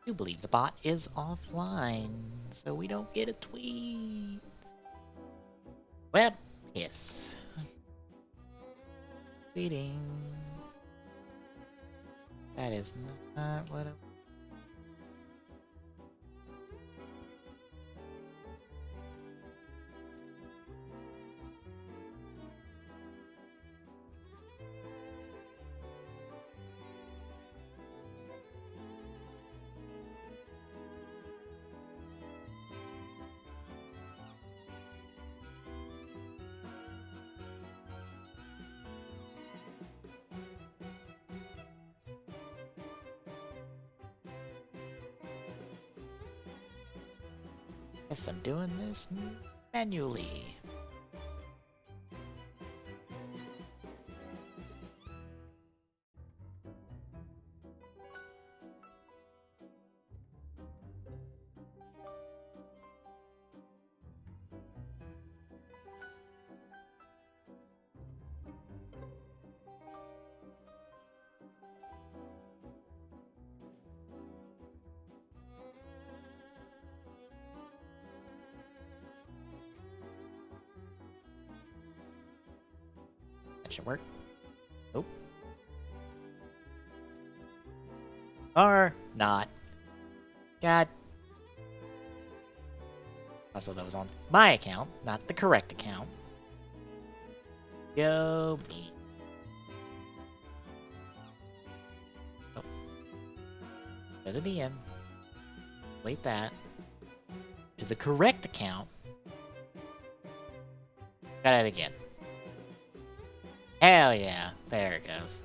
do believe the bot is offline, so we don't get a tweet. Well, yes. Tweeting. That is not what I... Guess I'm doing this manually. That should work. Nope. Or not. God. Also, that was on my account, not the correct account. Go me. Oh. Go to the end. Delete that. To the correct account. Try that again. Hell yeah. There it goes.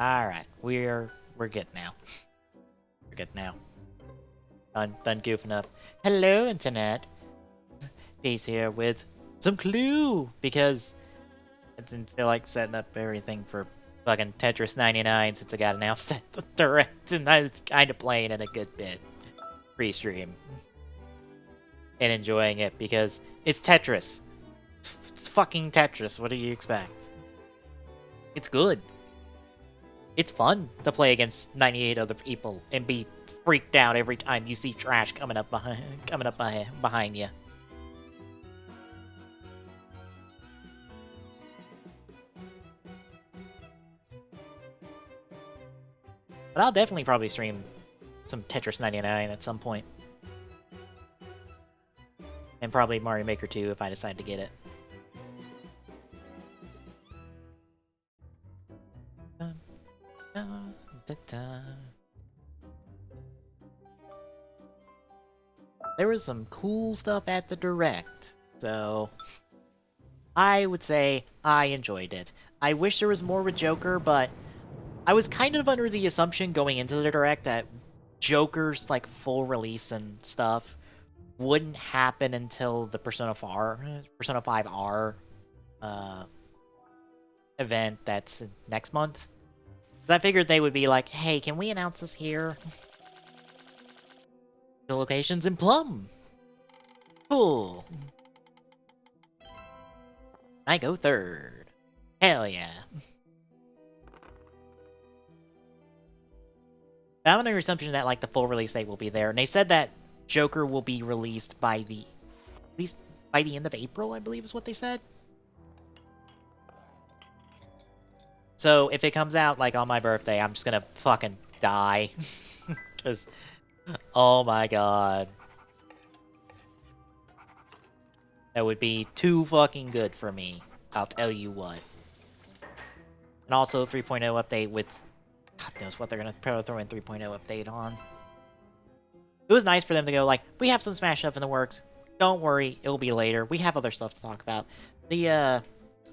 Alright, we're good now. We're good now. Done goofing up. Hello, internet. Face here with some clue, because I didn't feel like setting up everything for fucking Tetris 99 since it got announced at the Direct, and I was kind of playing it a good bit pre-stream and enjoying it because it's Tetris. It's fucking Tetris. What do you expect? It's good. It's fun to play against 98 other people and be freaked out every time you see trash coming up behind you. But I'll definitely probably stream some Tetris 99 at some point. And probably Mario Maker 2 if I decide to get it. There was some cool stuff at the Direct, so I would say I enjoyed it. I wish there was more with Joker, but I was kind of under the assumption going into the Direct that Joker's like full release and stuff wouldn't happen until the Persona 5R event that's next month. I figured they would be like, hey, can we announce this here? The location's in Plum. Cool. I go third. Hell yeah. I'm under the assumption that like the full release date will be there, and they said that Joker will be released by at least by the end of April, I believe is what they said. So if it comes out like on my birthday, I'm just gonna fucking die. Cause oh my god. That would be too fucking good for me. I'll tell you what. And also 3.0 update with God knows what they're gonna throw in 3.0 update on. It was nice for them to go like, we have some Smash stuff in the works. Don't worry, it'll be later. We have other stuff to talk about.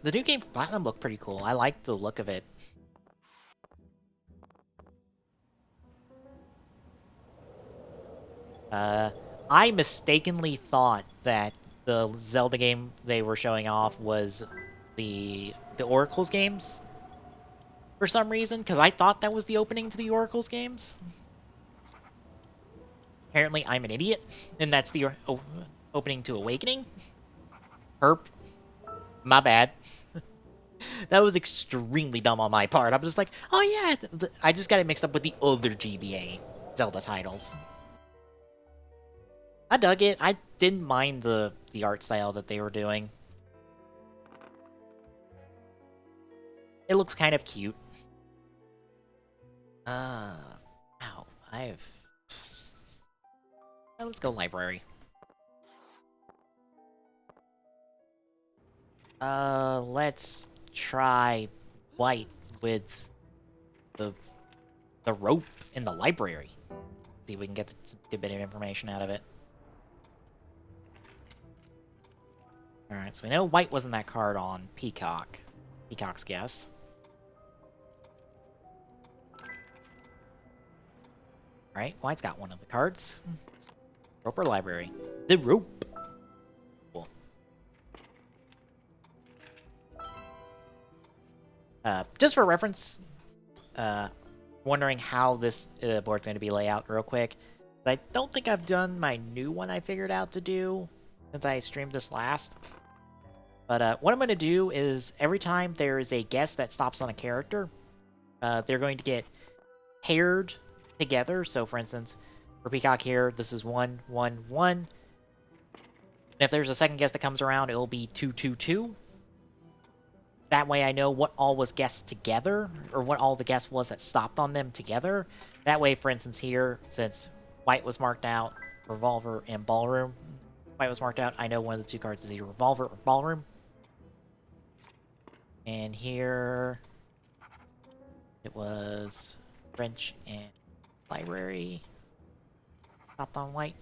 The new game for Platinum looked pretty cool. I liked the look of it. I mistakenly thought that the Zelda game they were showing off was the Oracle's games for some reason, because I thought that was the opening to the Oracle's games. Apparently, I'm an idiot, and that's the opening to Awakening. Herp. My bad. That was extremely dumb on my part. I'm just like, oh yeah, I just got it mixed up with the other GBA Zelda titles. I dug it. I didn't mind the art style that they were doing. It looks kind of cute. Ow, I've... let's go library. Let's try white with the rope in the library. See if we can get some good bit of information out of it. Alright, so we know white wasn't that card on Peacock. Peacock's guess. Alright, white's got one of the cards. Rope or library? The rope! Cool. Just for reference, wondering how this board's going to be laid out real quick. I don't think I've done my new one I figured out to do since I streamed this last. But what I'm going to do is every time there is a guest that stops on a character, they're going to get paired together. So for instance, for Peacock here, this is 1, 1, 1. And if there's a second guest that comes around, it'll be 2, 2, 2. That way I know what all was guests together, or what all the guests was that stopped on them together. That way, for instance, here, since white was marked out, revolver and ballroom, white was marked out, I know one of the two cards is either revolver or ballroom. And here, it was wrench and library. Stopped on white.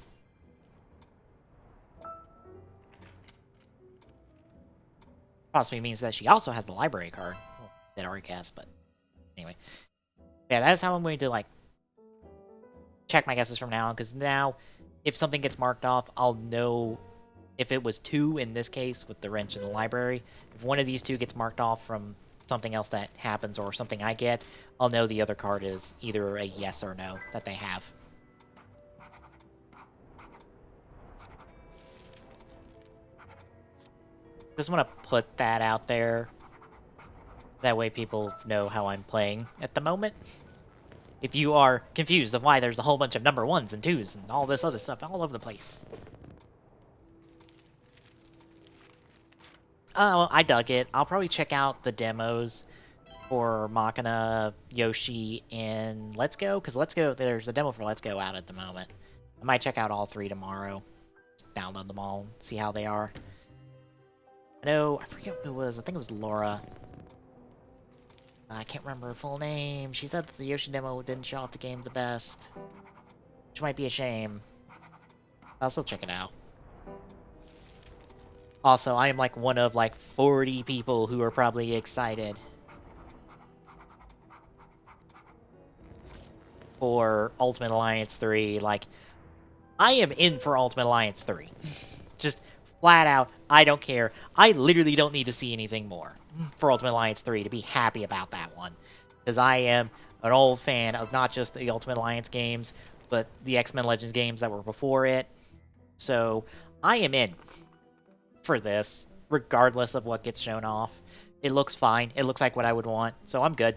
Possibly means that she also has the library card. Well, that already cast, but anyway. Yeah, that's how I'm going to, like, check my guesses from now on, because now, if something gets marked off, I'll know if it was 2 in this case with the wrench and the library. If one of these 2 gets marked off from something else that happens or something I get, I'll know the other card is either a yes or no that they have. Just want to put that out there. That way people know how I'm playing at the moment. If you are confused of why there's a whole bunch of number 1s and 2s and all this other stuff all over the place. Oh, I dug it. I'll probably check out the demos for Machina, Yoshi, and Let's Go, because Let's Go, there's a demo for Let's Go out at the moment. I might check out all 3 tomorrow. Just download them all, see how they are. I know, I forget who it was. I think it was Laura. I can't remember her full name. She said that the Yoshi demo didn't show off the game the best. Which might be a shame. I'll still check it out. Also, I am like one of like 40 people who are probably excited for Ultimate Alliance 3. Like, I am in for Ultimate Alliance 3. Just flat out, I don't care. I literally don't need to see anything more for Ultimate Alliance 3 to be happy about that one. Because I am an old fan of not just the Ultimate Alliance games, but the X-Men Legends games that were before it. So, I am in for this, regardless of what gets shown off. It looks fine. It looks like what I would want, so I'm good.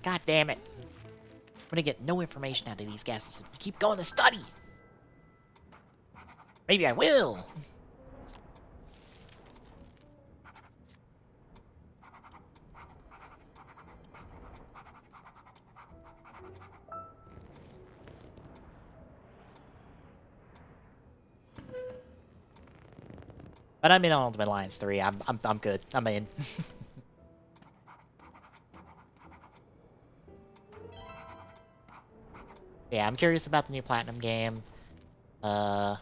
God damn it. I'm gonna get no information out of these guests. Keep going to study. Maybe I will. But I'm in on Ultimate Alliance 3. I'm good. I'm in. Yeah, I'm curious about the new Platinum game. God,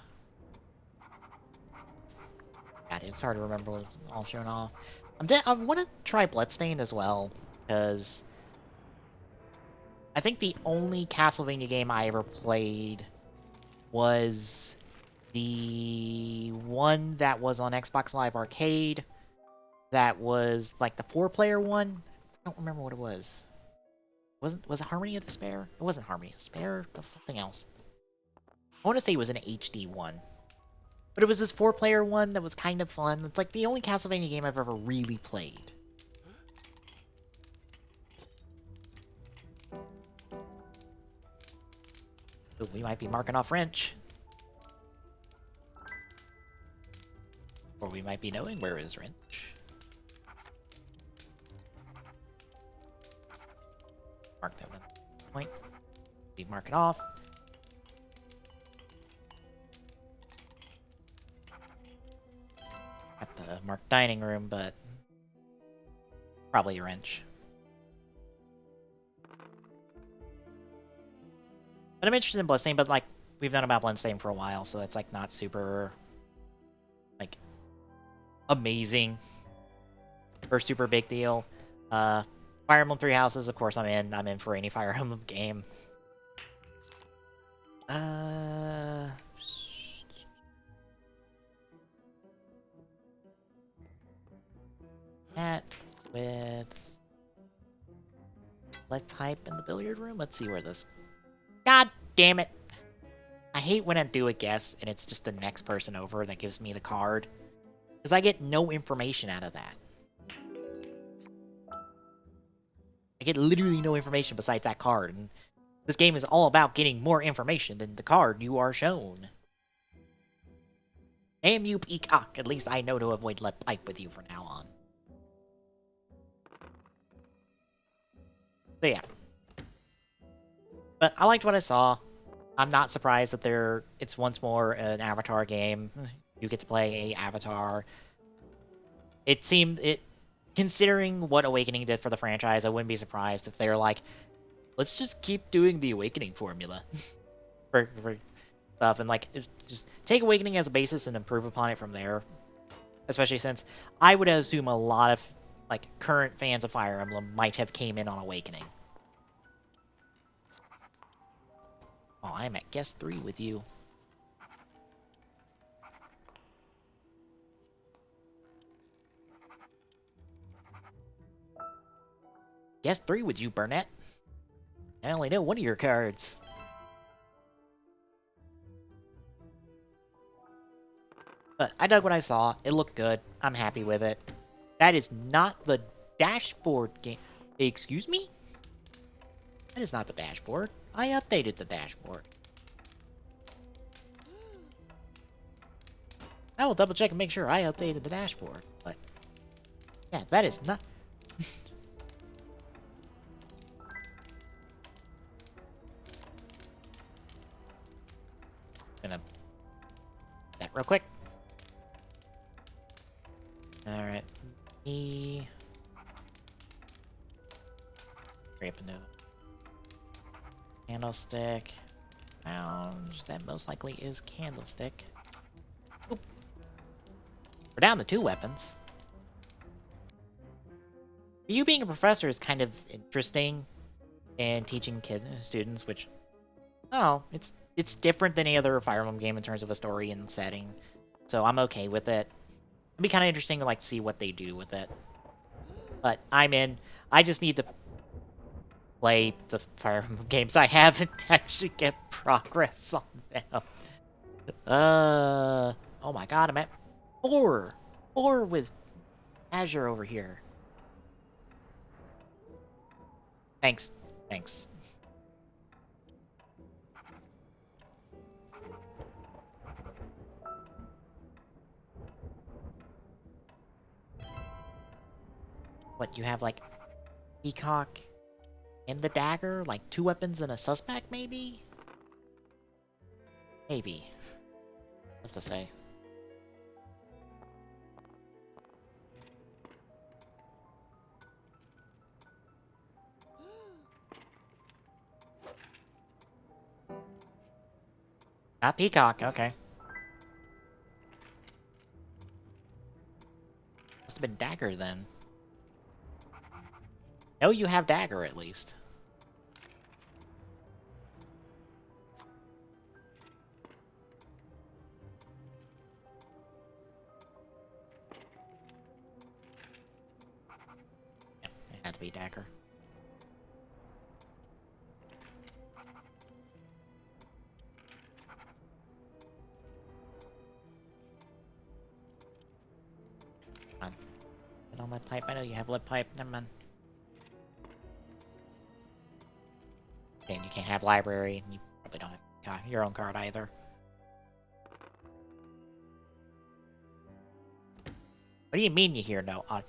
it's hard to remember what's all shown off. I want to try Bloodstained as well, because I think the only Castlevania game I ever played was the one that was on Xbox Live Arcade. That was like the 4-player one. I don't remember what it was. Was it Harmony of Despair? It wasn't Harmony of Despair. That was something else. I want to say it was an HD one. But it was this 4-player one that was kind of fun. It's like the only Castlevania game I've ever really played. Ooh, we might be marking off Wrench. Or we might be knowing where is Wrench. Mark that one. Point. We mark it off. Got the marked dining room, but probably a Wrench. But I'm interested in Bloodstain, but like we've done about Bloodstain for a while, so that's like not super like amazing or super big deal. Fire Emblem Three Houses, of course I'm in. I'm in for any Fire Emblem game. That with lead pipe in the billiard room. Let's see where this. God damn it! I hate when I do a guess and it's just the next person over that gives me the card, because I get no information out of that. I get literally no information besides that card, and this game is all about getting more information than the card you are shown. Damn you, Peacock! At least I know to avoid lead pipe with you from now on. So yeah. But I liked what I saw. I'm not surprised that it's once more an Avatar game. You get to play a Avatar. Considering what Awakening did for the franchise, I wouldn't be surprised if they're like, let's just keep doing the Awakening formula for stuff, and like just take Awakening as a basis and improve upon it from there. Especially since I would assume a lot of like current fans of Fire Emblem might have came in on Awakening. Oh, I'm at guest 3 with you. Guest 3 with you, Burnett. I only know one of your cards. But I dug what I saw. It looked good. I'm happy with it. That is not the dashboard game. Excuse me? That is not the dashboard. I updated the dashboard. I will double check and make sure I updated the dashboard. But yeah, that is not. Gonna that real quick. Alright. Scrape into candlestick. Lounge. That most likely is candlestick. Oop. We're down to 2 weapons. You being a professor is kind of interesting in teaching students, which it's different than any other Fire Emblem game in terms of a story and setting. So I'm okay with it. It'd be kind of interesting to like see what they do with it. But I'm in. I just need to play the Fire Emblem games I haven't to actually get progress on them. Oh my god, I'm at 4 with Azure over here. Thanks. What, you have like Peacock and the dagger? Like 2 weapons and a suspect, maybe? Maybe. What's to say? Not Peacock, okay. Must have been dagger then. No, you have dagger at least. Yeah, it had to be dagger. on lead pipe. I know you have lead pipe. Never mind. And you can't have library, and you probably don't have your own card either. What do you mean you hear no audio?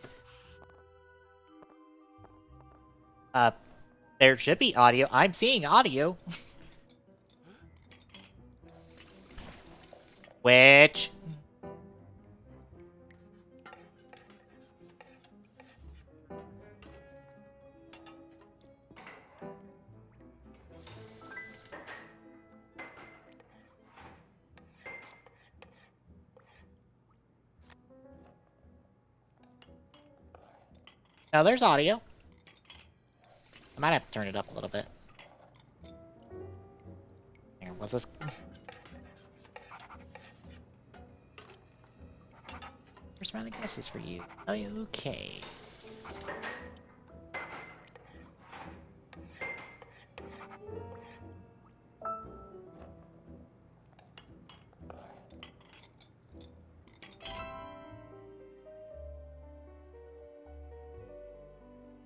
There should be audio. I'm seeing audio. Which? No, there's audio. I might have to turn it up a little bit. Hang on, what's this? First round of guesses for you. Oh, okay.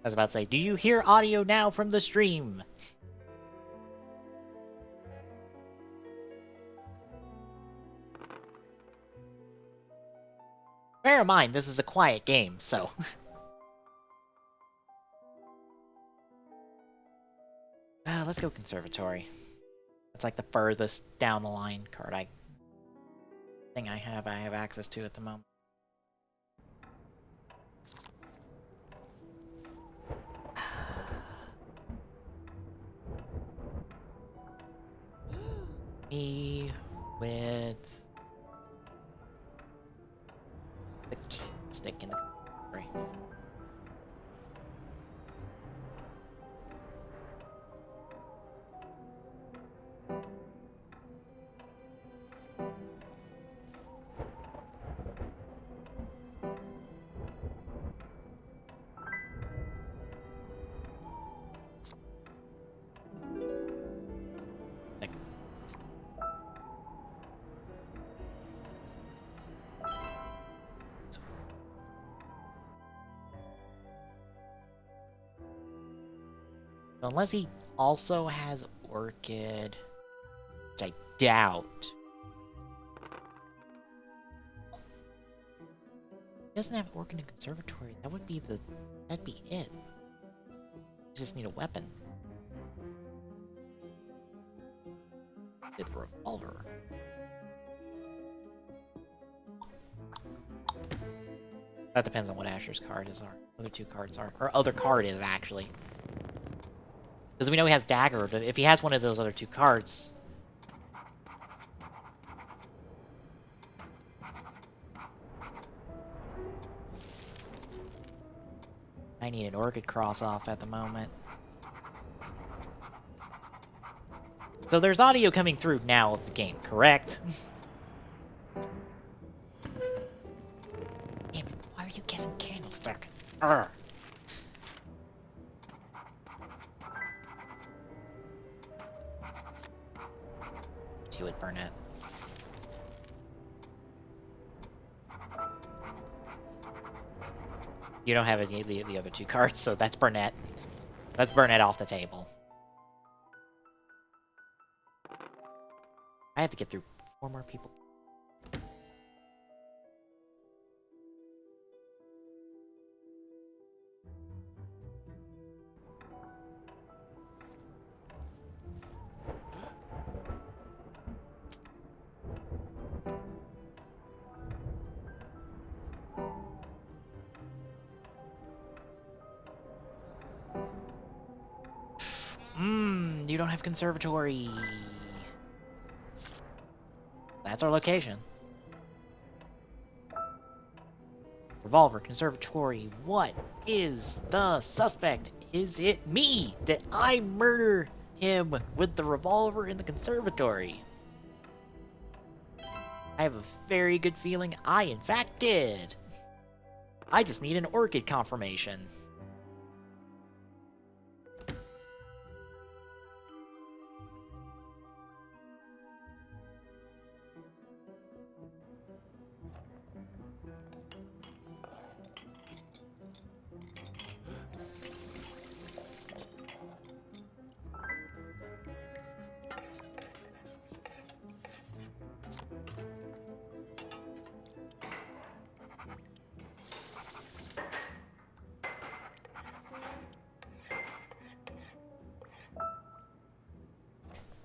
I was about to say, do you hear audio now from the stream? Bear in mind, this is a quiet game, so... let's go Conservatory. That's like the furthest down the line card I have access to at the moment. Me with the key stick in the conservatory. Unless he also has Orchid, which I doubt. He doesn't have Orchid in Conservatory. That'd be it. You just need a weapon. With revolver. That depends on what Asher's card is. Our other two cards are, or other card is actually. Because we know he has Dagger. If he has one of those other two cards... I need an Orchid cross-off at the moment. So there's audio coming through now of the game, correct? Damn it, why are you guessing Candlestick? Urgh. You would Burnett. You don't have any of the other two cards, so that's Burnett. That's Burnett off the table. I have to get through 4 more people. You don't have Conservatory. That's our location. Revolver, Conservatory. What is the suspect? Is it me? Did I murder him with the revolver in the Conservatory? I have a very good feeling I in fact did. I just need an Orchid confirmation.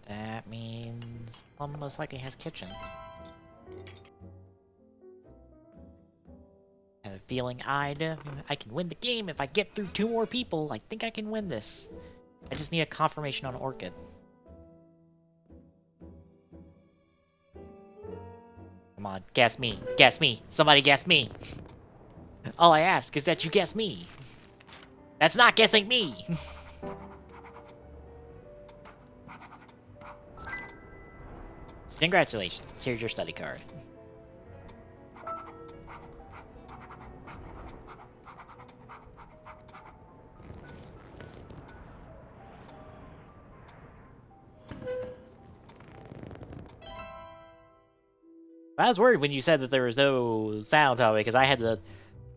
That means Plum most likely has kitchen. I have a feeling I can win the game if I get through 2 more people. I think I can win this. I just need a confirmation on Orchid. Come on, guess me. Guess me. Somebody guess me. All I ask is that you guess me. That's not guessing me. Congratulations. Here's your study card. I was worried when you said that there was no sound on it because I had to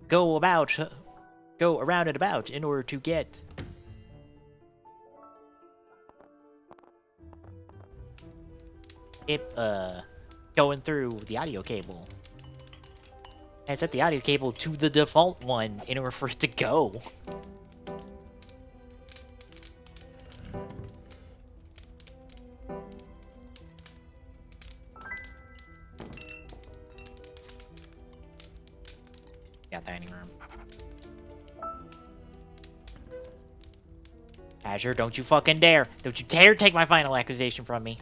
go around and about in order to get it going through the audio cable. I set the audio cable to the default one in order for it to go. Got dining room. Azure, don't you fucking dare! Don't you dare take my final accusation from me!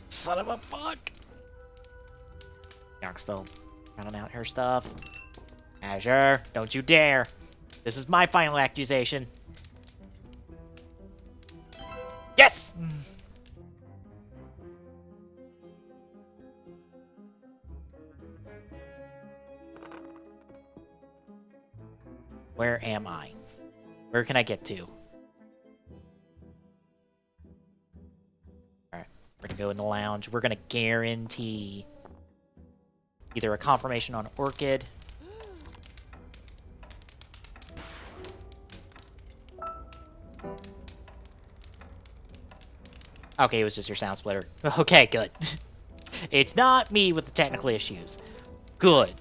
Son of a fuck! Young still counting out her stuff. Azure, don't you dare! This is my final accusation. Yes! Where am I? Where can I get to? Alright, we're gonna go in the lounge. We're gonna guarantee either a confirmation on Orchid. Okay, it was just your sound splitter. Okay, good. It's not me with the technical issues. Good.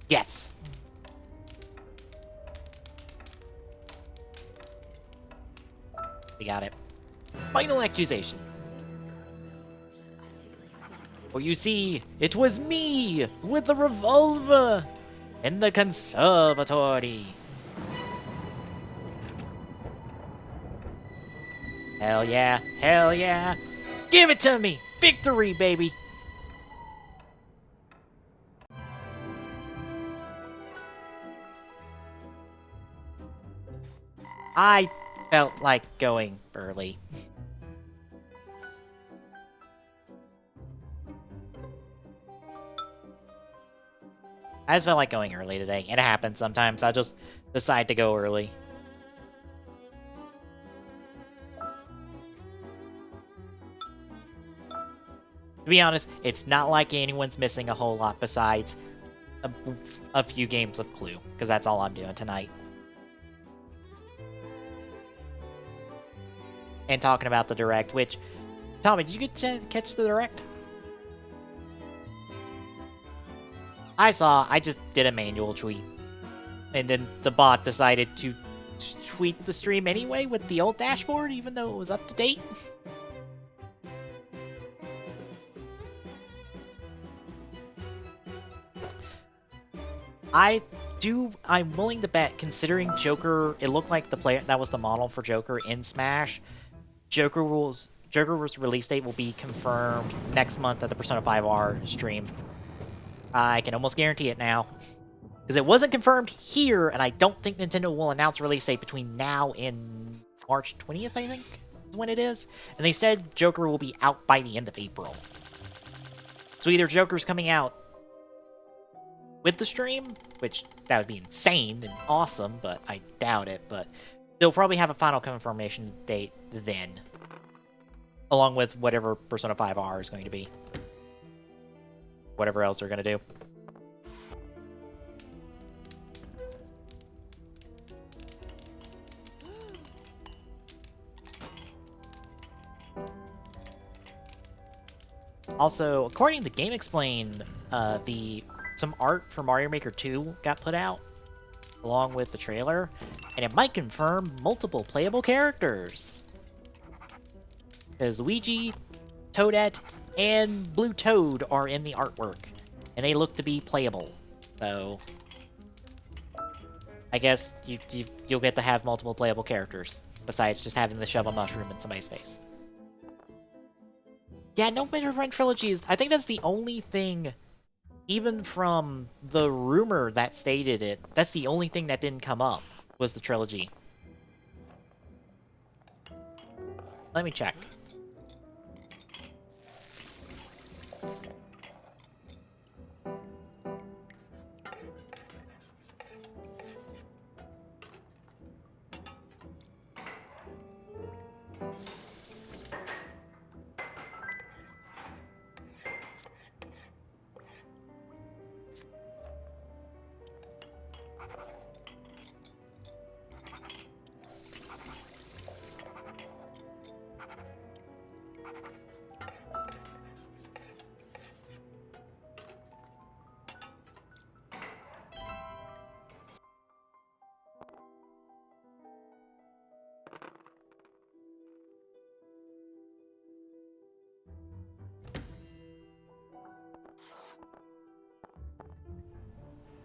Yes. We got it. Final accusation. Oh, you see, it was me with the revolver in the conservatory. Hell yeah, hell yeah. Give it to me. Victory, baby. I felt like going early. I just felt like going early today. It happens sometimes. I just decide to go early. To be honest, it's not like anyone's missing a whole lot besides a few games of Clue, because that's all I'm doing tonight. And talking about the Direct, which... Tommy, did you get to catch the Direct? I just did a manual tweet. And then the bot decided to tweet the stream anyway with the old dashboard, even though it was up to date. I'm willing to bet, considering Joker, it looked like the player that was the model for Joker in Smash. Joker's release date will be confirmed next month at the Persona 5R stream. I can almost guarantee it now. Because it wasn't confirmed here, and I don't think Nintendo will announce release date between now and March 20th, I think, is when it is. And they said Joker will be out by the end of April. So either Joker's coming out with the stream, which that would be insane and awesome, but I doubt it, but they'll probably have a final confirmation date then. Along with whatever Persona 5R is going to be. Whatever else they're going to do. Also, according to Game Explain, some art for Mario Maker 2 got put out along with the trailer, and it might confirm multiple playable characters. Because Luigi, Toadette, and Blue Toad are in the artwork, and they look to be playable. So, I guess you'll get to have multiple playable characters, besides just having the shovel mushroom in somebody's face. Yeah, no Major Friend trilogies. I think that's the only thing, even from the rumor that stated it, that's the only thing that didn't come up, was the trilogy. Let me check.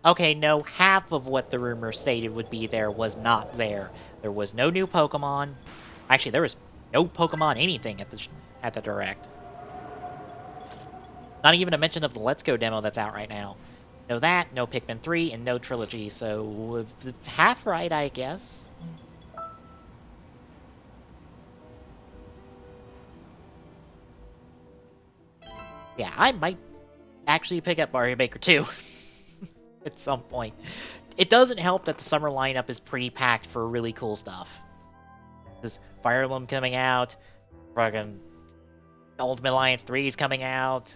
Okay, no, half of what the rumor stated would be there was not there. There was no new Pokemon. Actually, there was no Pokemon anything at the Direct. Not even a mention of the Let's Go demo that's out right now. No that, no Pikmin 3, and no Trilogy, so half right, I guess. Yeah, I might actually pick up Mario Maker 2 at some point. It doesn't help that the summer lineup is pretty packed for really cool stuff. There's Fire Emblem coming out, fucking Ultimate Alliance 3 is coming out.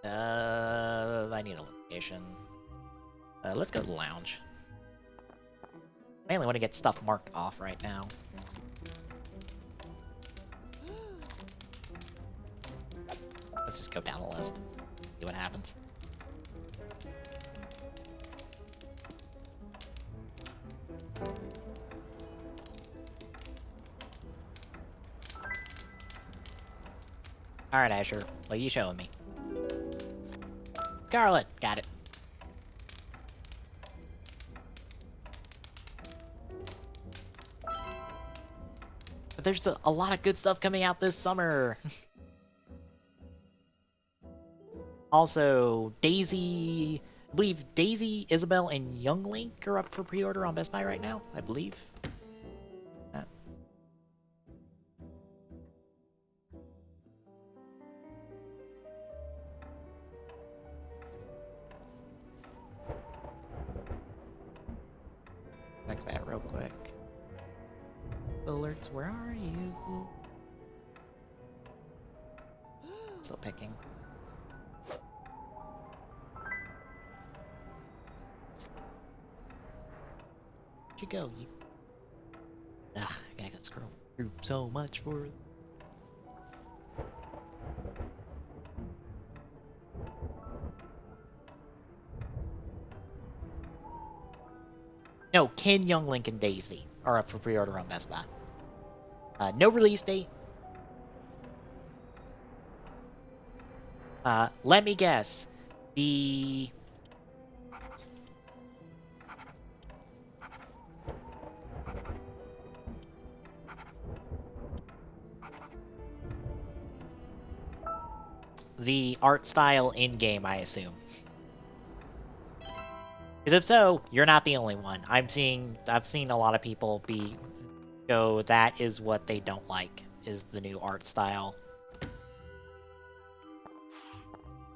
I need a location. Let's go to the lounge. I mainly want to get stuff marked off right now. Let's just go down the list. See what happens. Alright, Asher. What are you showing me? Scarlet! Got it. But there's a lot of good stuff coming out this summer! Also, Daisy... I believe Daisy, Isabelle, and Young Link are up for pre-order on Best Buy right now, I believe. Check that real quick. Alerts, where are you? Still picking. Where'd you go? You... Ugh, I gotta scroll through so much for... No, Ken, Young Link, and Daisy are up for pre-order on Best Buy. No release date. Let me guess. The art style in-game, I assume. Because if so, you're not the only one. I've seen a lot of people go, that is what they don't like, is the new art style.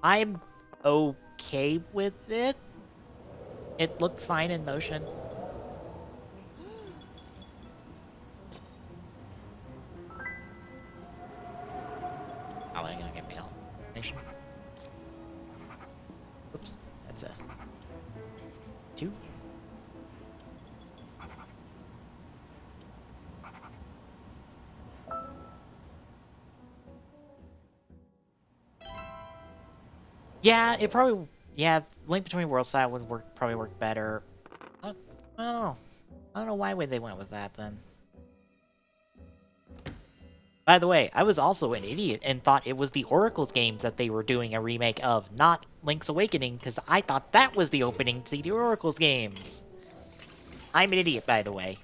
I'm okay with it. It looked fine in motion. How are they gonna get me help? Oops, that's a 2. Yeah, it probably... Yeah, Link Between Worlds style would probably work better. I don't know. I don't know why they went with that, then. By the way, I was also an idiot and thought it was the Oracle's games that they were doing a remake of, not Link's Awakening, because I thought that was the opening to the Oracle's games. I'm an idiot, by the way.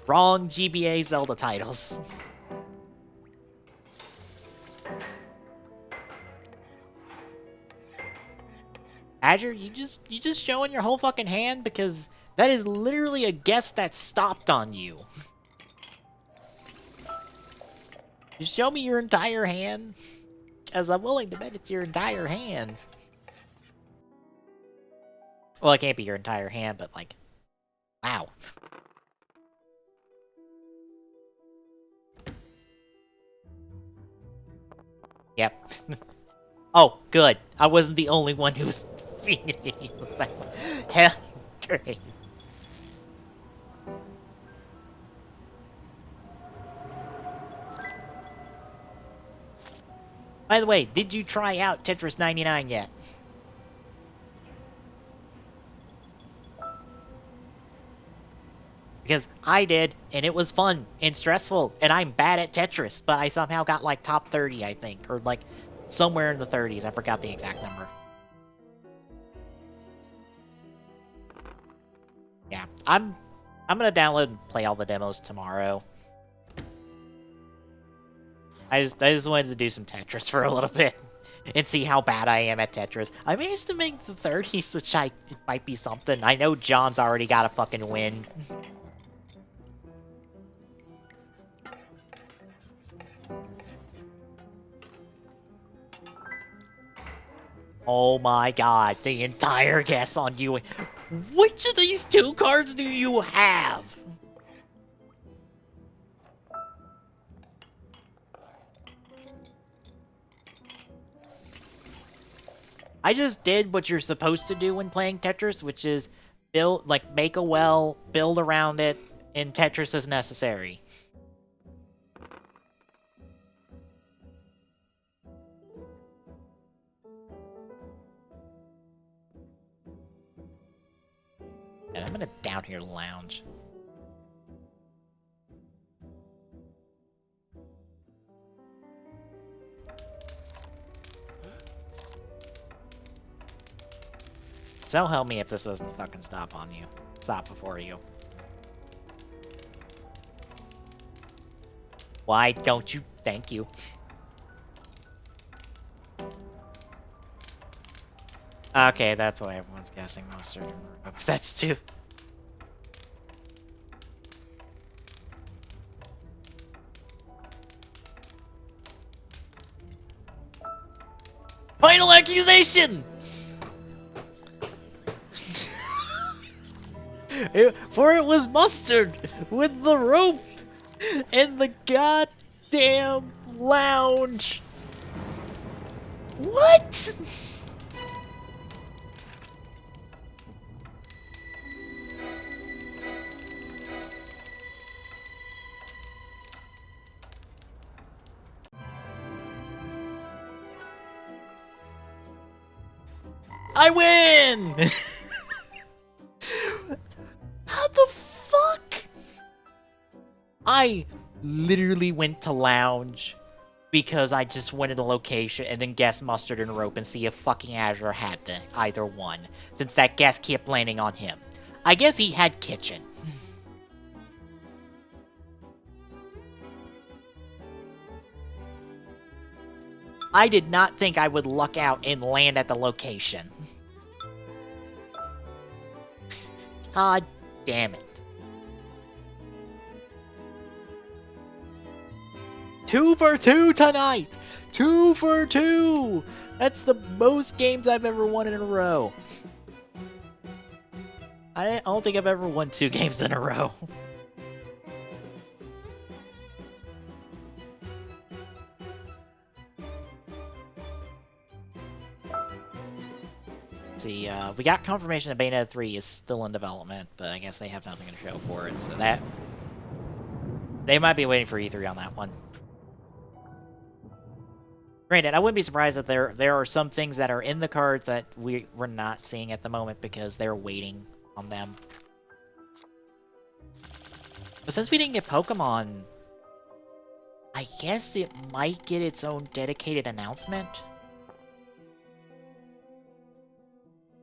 Wrong GBA Zelda titles. Azure, you just showing your whole fucking hand, because that is literally a guess that stopped on you. Just show me your entire hand, because I'm willing to bet it's your entire hand. Well, it can't be your entire hand, but like, wow. Yep. Oh, good. I wasn't the only one who was being an idiot with that one. Hell, great. By the way, did you try out Tetris 99 yet? Because I did, and it was fun and stressful, and I'm bad at Tetris, but I somehow got like top 30, I think, or like somewhere in the 30s. I forgot the exact number. Yeah, I'm gonna download and play all the demos tomorrow. I just wanted to do some Tetris for a little bit and see how bad I am at Tetris. I managed to make the 30s, which it might be something. I know John's already got a fucking win. Oh my god, the entire guess on you. Which of these two cards do you have? I just did what you're supposed to do when playing Tetris, which is make a well, build around it, and Tetris as necessary. And I'm gonna down here lounge. So help me if this doesn't fucking stop on you. Stop before you. Why don't you? Thank you. Okay, that's why everyone's guessing Monster. That's too. Final accusation! For it was Mustard with the rope and the goddamn lounge. What? I win! How the fuck? I literally went to lounge because I just wanted a location and then guess Mustard and Rope and see if fucking Azure had either one, since that guess kept landing on him. I guess he had Kitchen. I did not think I would luck out and land at the location. God damn it. 2 for 2 tonight! 2 for 2! That's the most games I've ever won in a row. I don't think I've ever won 2 games in a row. See, we got confirmation that Bayonetta 3 is still in development, but I guess they have nothing to show for it, so that They might be waiting for E3 on that one. Granted, I wouldn't be surprised that there are some things that are in the cards that we're not seeing at the moment because they're waiting on them. But since we didn't get Pokemon, I guess it might get its own dedicated announcement.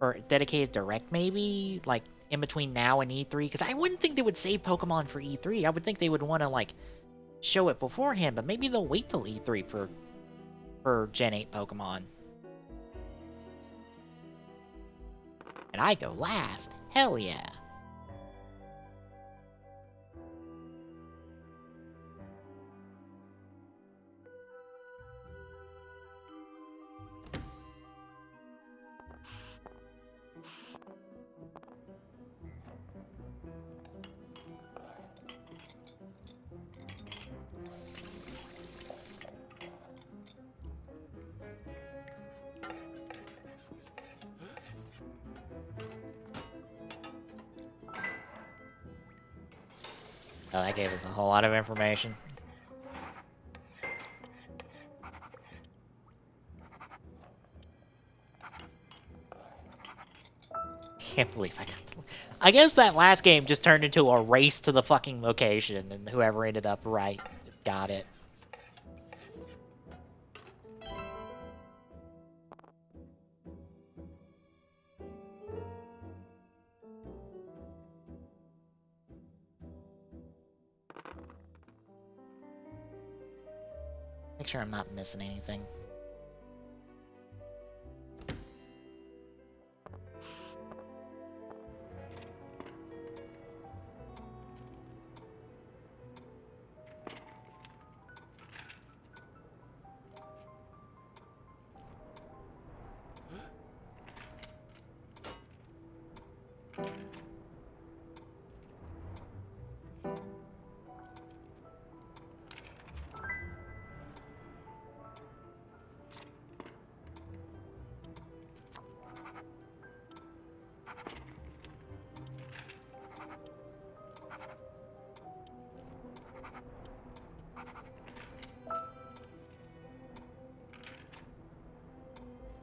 Or dedicated direct, maybe? Like, in between now and E3? Because I wouldn't think they would save Pokemon for E3. I would think they would want to, like, show it beforehand, but maybe they'll wait till E3 for Gen 8 Pokemon. And I go last. Hell yeah. Oh, that gave us a whole lot of information. Can't believe I got to... I guess that last game just turned into a race to the fucking location, and whoever ended up right got it. Make sure I'm not missing anything.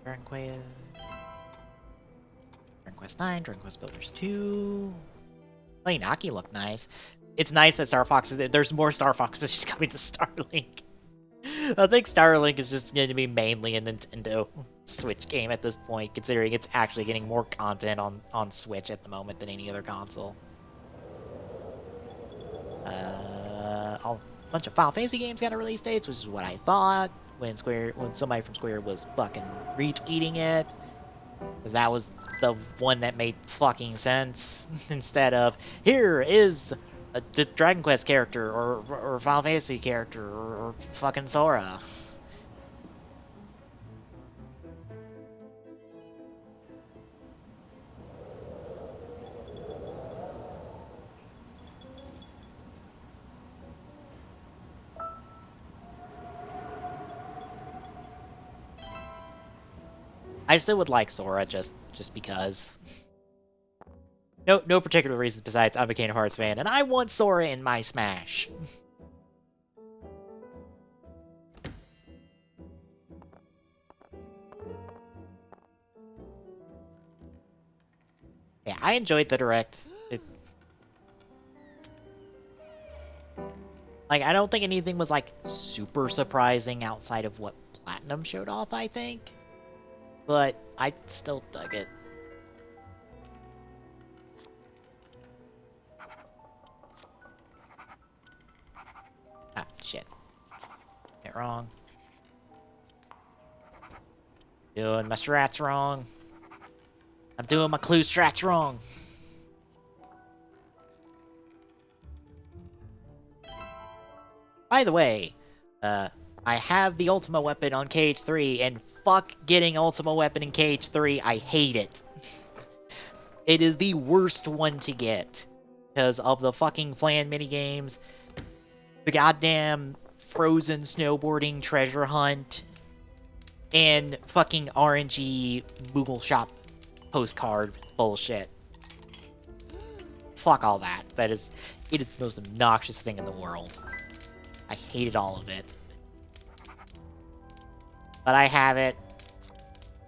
Dragon Quest 9, Dragon Quest Builders 2. Playing Aki looked nice. It's nice that Star Fox is... There's more Star Fox, but she's coming to Starlink. I think Starlink is just going to be mainly a Nintendo Switch game at this point, considering it's actually getting more content on Switch at the moment than any other console. A bunch of Final Fantasy games got a release dates, which is what I thought when somebody from Square was fucking retweeting it. Because that was the one that made fucking sense. Instead of, here is a Dragon Quest character, or Final Fantasy character, or fucking Sora. I still would like Sora just because. No particular reasons besides I'm a Kingdom Hearts fan, and I want Sora in my Smash. Yeah, I enjoyed the Direct. Like, I don't think anything was, like, super surprising outside of what Platinum showed off, I think. But I still dug it. Ah, shit. Get wrong. Doing my strats wrong. I'm doing my clue strats wrong. By the way, I have the Ultima weapon on KH3, and fuck getting Ultima weapon in KH3, I hate it. It is the worst one to get. Because of the fucking Flan minigames, the goddamn frozen snowboarding treasure hunt, and fucking RNG Moogle Shop postcard bullshit. Fuck all that. That is... It is the most obnoxious thing in the world. I hated all of it. But I have it,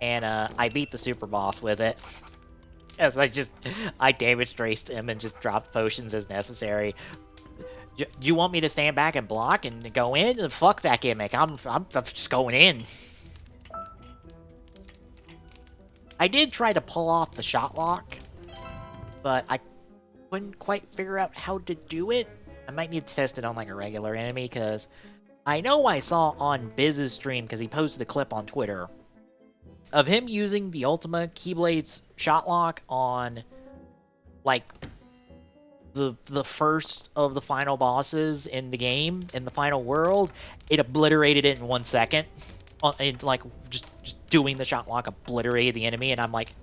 and I beat the super boss with it. As I damage traced him and just dropped potions as necessary. You want me to stand back and block and go in? Fuck that gimmick. I'm just going in. I did try to pull off the shot lock, but I couldn't quite figure out how to do it. I might need to test it on like a regular enemy, because I know I saw on Biz's stream, because he posted a clip on Twitter, of him using the Ultima Keyblade's shot lock on like the first of the final bosses in the game, in the final world. It obliterated it in 1 second. And like just doing the shot lock obliterated the enemy, and I'm like,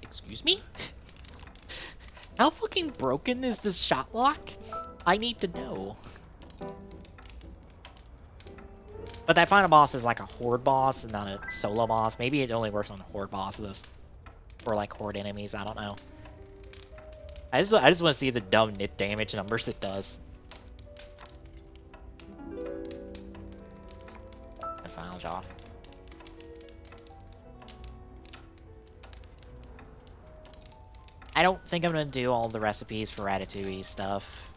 excuse me? How fucking broken is this shot lock? I need to know. But that final boss is like a horde boss and not a solo boss. Maybe it only works on horde bosses. Or like horde enemies, I don't know. I just want to see the dumb nit damage numbers it does. Silence off. I don't think I'm gonna do all the recipes for Ratatouille stuff.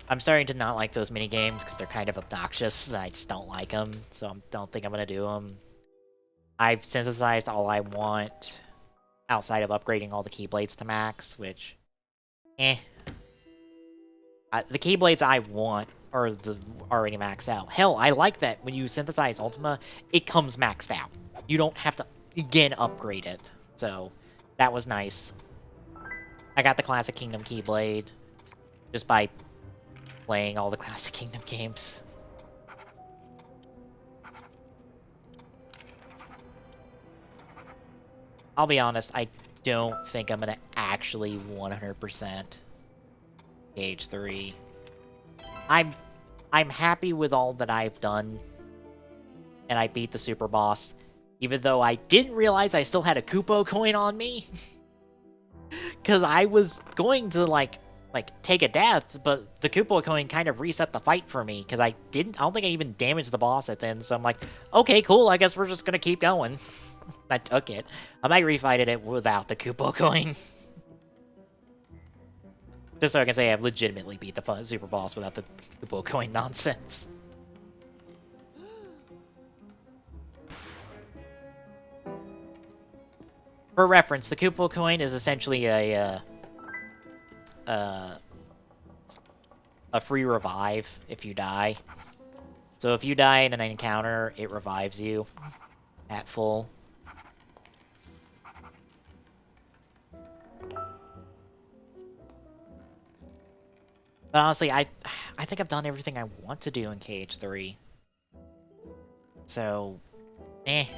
I'm starting to not like those mini games because they're kind of obnoxious. I just don't like them, so I don't think I'm gonna do them. I've synthesized all I want outside of upgrading all the Keyblades to max, which, the Keyblades I want are already maxed out. Hell, I like that when you synthesize Ultima, it comes maxed out. You don't have to, again, upgrade it. So, that was nice. I got the Classic Kingdom Keyblade just by playing all the Classic Kingdom games. I'll be honest, I don't think I'm gonna actually 100% Gauge 3. I'm happy with all that I've done, and I beat the super boss, even though I didn't realize I still had a Kupo coin on me. Because I was going to like take a death, but the Kupo coin kind of reset the fight for me, because I don't think I even damaged the boss at the end, so I'm like, okay, cool, I guess we're just gonna keep going. I took it. I might refighted it without the Kupo coin. Just so I can say I've legitimately beat the super boss without the Kupo coin nonsense. For reference, the Kupo coin is essentially a free revive if you die. So if you die in an encounter, it revives you at full. But honestly, I think I've done everything I want to do in KH3. So, Like,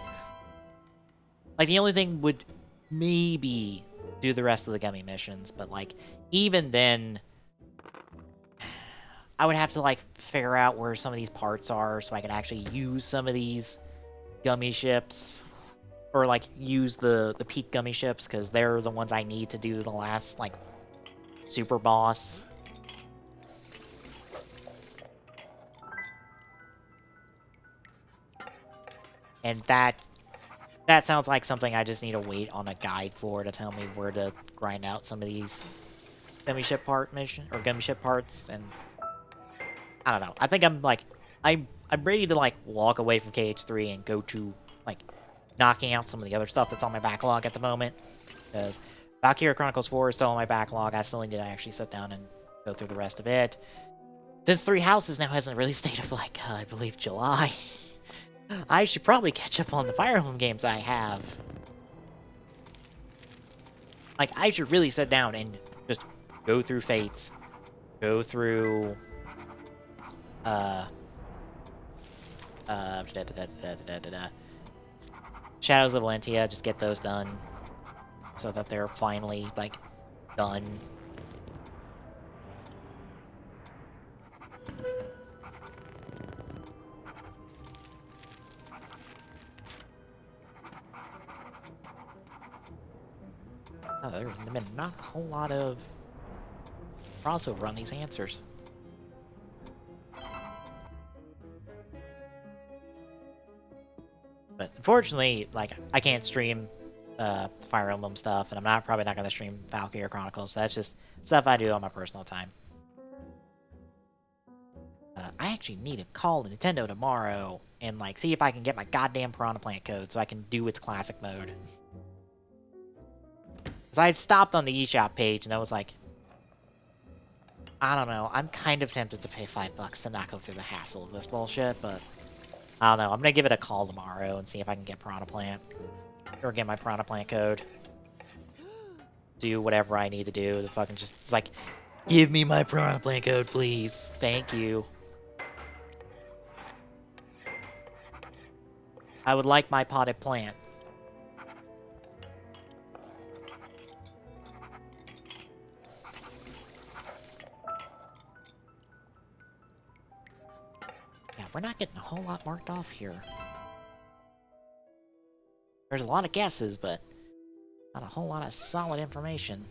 the only thing would maybe do the rest of the gummy missions, but, like, even then, I would have to, like, figure out where some of these parts are so I can actually use some of these gummy ships. Or, like, use the peak gummy ships, because they're the ones I need to do the last, like, super boss. And that sounds like something I just need to wait on a guide for to tell me where to grind out some of these gummy ship parts, and I don't know. I think I'm like I'm ready to like walk away from KH3 and go to like knocking out some of the other stuff that's on my backlog at the moment. Because Valkyria Chronicles 4 is still on my backlog. I still need to actually sit down and go through the rest of it. Since Three Houses now has a release date of like I believe July. I should probably catch up on the Fire Emblem games I have. Like, I should really sit down and just go through Fates. Go through... Shadows of Valentia, just get those done. So that they're finally, like, done. Oh, there's been not a whole lot of crossover on these answers. But unfortunately, like, I can't stream Fire Emblem stuff, and I'm probably not going to stream Valkyrie Chronicles. So that's just stuff I do on my personal time. I actually need to call Nintendo tomorrow and, like, see if I can get my goddamn Piranha Plant code so I can do its classic mode. Because I stopped on the eShop page, and I was like, I don't know. I'm kind of tempted to pay $5 to not go through the hassle of this bullshit, but I don't know. I'm going to give it a call tomorrow and see if I can get Piranha Plant. Or get my Piranha Plant code. Do whatever I need to do to fucking just... It's like, give me my Piranha Plant code, please. Thank you. I would like my potted plant. Yeah, we're not getting a whole lot marked off here. There's a lot of guesses, but not a whole lot of solid information.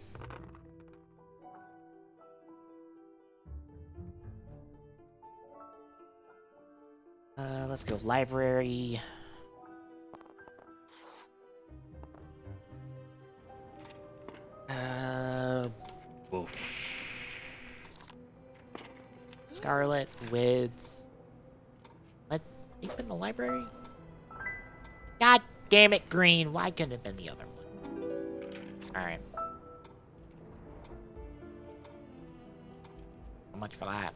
Let's go library. Oof. Scarlet with... Let Ink in the library? God damn it, green! Why couldn't it have been the other one? Alright. How much for that?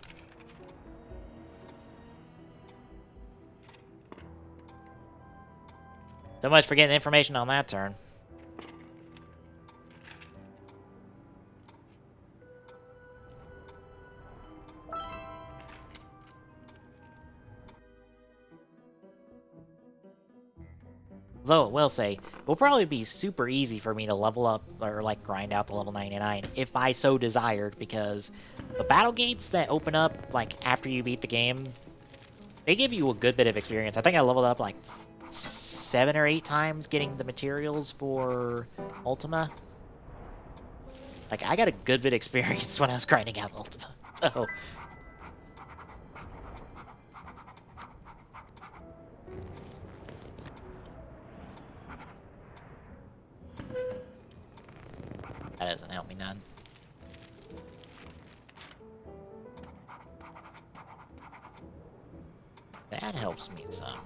So much for getting information on that turn. Though it will say, it will probably be super easy for me to level up, or like grind out the level 99, if I so desired, because the battle gates that open up, like, after you beat the game, they give you a good bit of experience. I think I leveled up, like, 7 or 8 times getting the materials for Ultima. Like, I got a good bit of experience when I was grinding out Ultima, so... That doesn't help me none. That helps me some.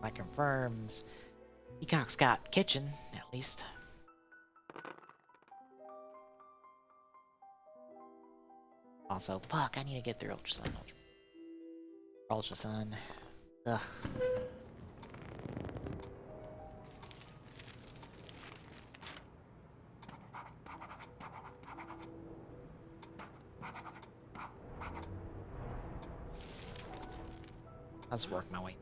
That confirms Peacock's got kitchen, at least. Also, fuck, I need to get through Ultra Sun. Ultra Sun. Ugh. Let's work my way.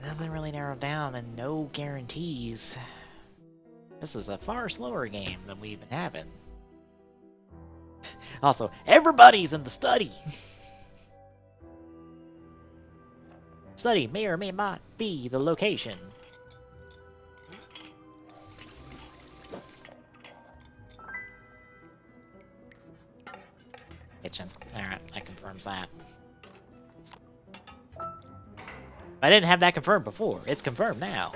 Nothing really narrowed down and no guarantees. This is a far slower game than we've been having. Also, everybody's in the study! Study may or may not be the location. Kitchen. Alright, that confirms that. I didn't have that confirmed before. It's confirmed now.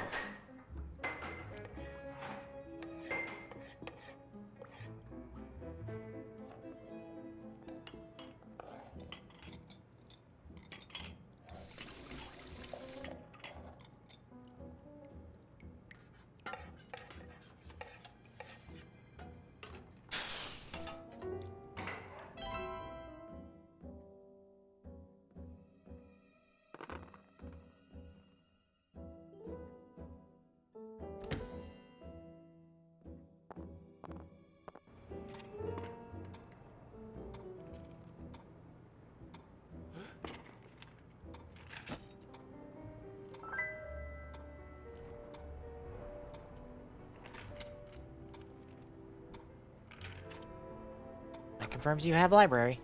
confirms you have library.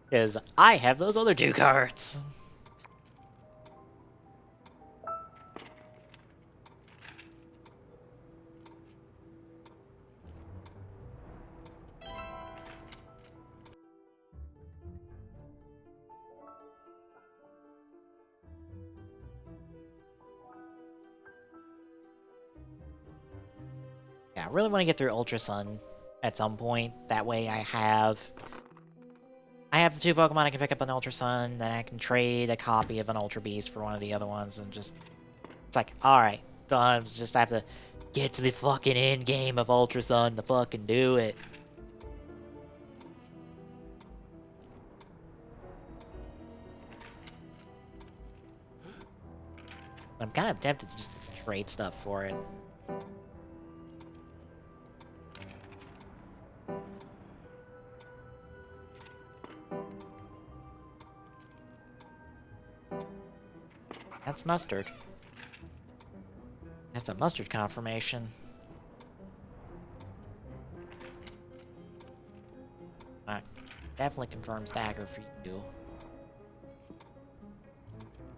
Because I have those other 2 cards. Yeah, I really want to get through Ultra Sun at some point. That way I have the 2 Pokemon I can pick up on Ultra Sun, then I can trade a copy of an Ultra Beast for one of the other ones, and just... It's like, alright, done. Just have to get to the fucking end game of Ultra Sun to fucking do it. I'm kind of tempted to just trade stuff for it. That's mustard. That's a mustard confirmation. Definitely confirms dagger for you.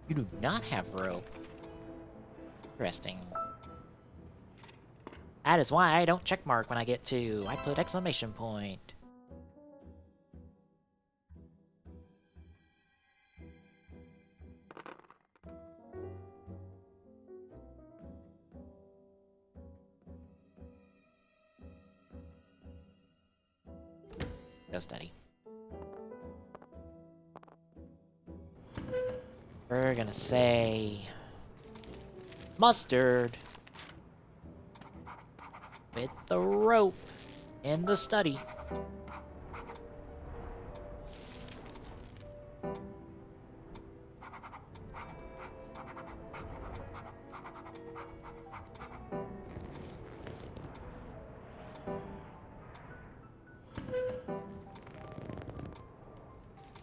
You do not have rope. Interesting. That is why I don't checkmark when I get 2. I put exclamation point. Go steady. We're gonna say... mustard! With the rope in the study.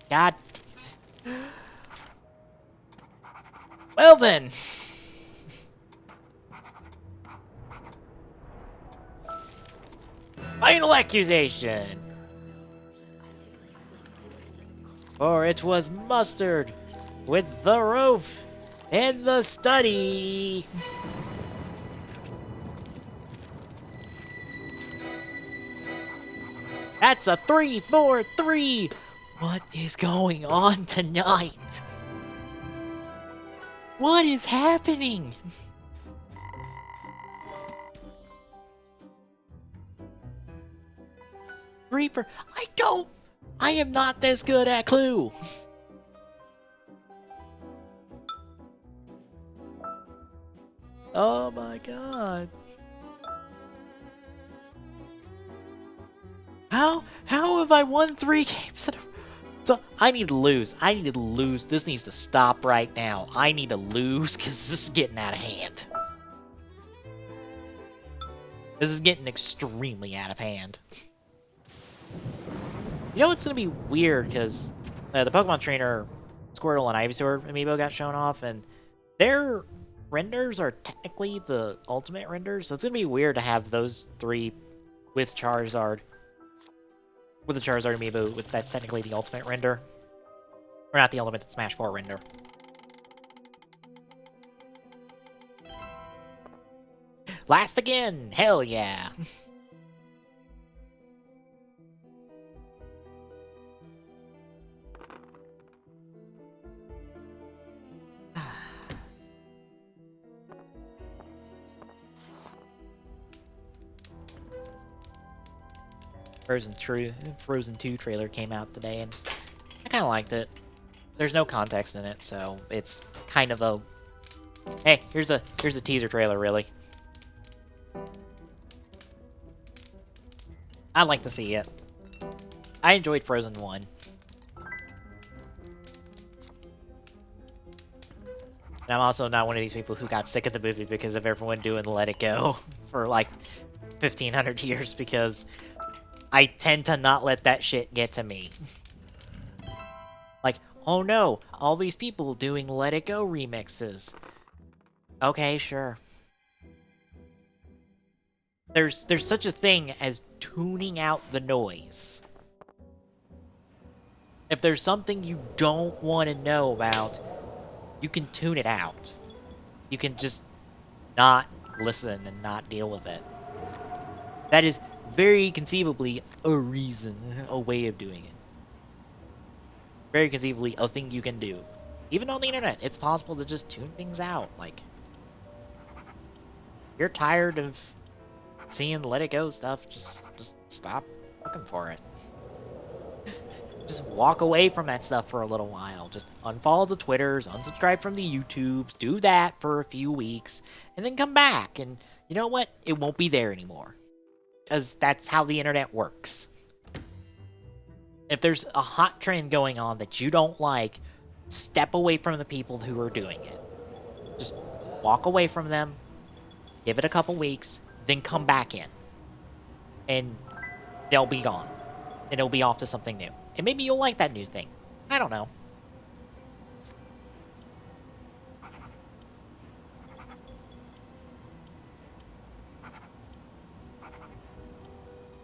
God. Well then. Final accusation. For it was mustard with the rope in the study. That's a 3-4-3. What is going on tonight? What is happening? Reaper, I am not this good at Clue. Oh my god. How have I won 3 games in a... So, I need to lose. I need to lose. This needs to stop right now. I need to lose, because this is getting out of hand. This is getting extremely out of hand. You know what's going to be weird, because the Pokemon Trainer Squirtle and Ivysaur amiibo got shown off, and their renders are technically the ultimate renders, so it's going to be weird to have those 3 with Charizard. With the Charizard amiibo, that's technically the ultimate render. Or not the ultimate Smash 4 render. Last again! Hell yeah! Frozen 2 trailer came out today, and I kind of liked it. There's no context in it, so it's kind of a... Hey, here's a teaser trailer, really. I'd like to see it. I enjoyed Frozen 1. And I'm also not one of these people who got sick of the movie because of everyone doing Let It Go for like 1,500 years, because I tend to not let that shit get to me. Like, oh no, all these people doing Let It Go remixes. Okay, sure. there's such a thing as tuning out the noise. If there's something you don't want to know about, you can tune it out. You can just not listen and not deal with it. That is very conceivably a reason, a way of doing it. Very conceivably a thing you can do. Even on the internet, it's possible to just tune things out. Like, you're tired of seeing Let It Go stuff, just stop looking for it. Just walk away from that stuff for a little while. Just unfollow the Twitters, unsubscribe from the YouTubes, do that for a few weeks, and then come back. And you know what? It won't be there anymore. Because that's how the internet works. If there's a hot trend going on that you don't like, step away from the people who are doing it. Just walk away from them, give it a couple weeks, then come back in. And they'll be gone. And it'll be off to something new. And maybe you'll like that new thing. I don't know.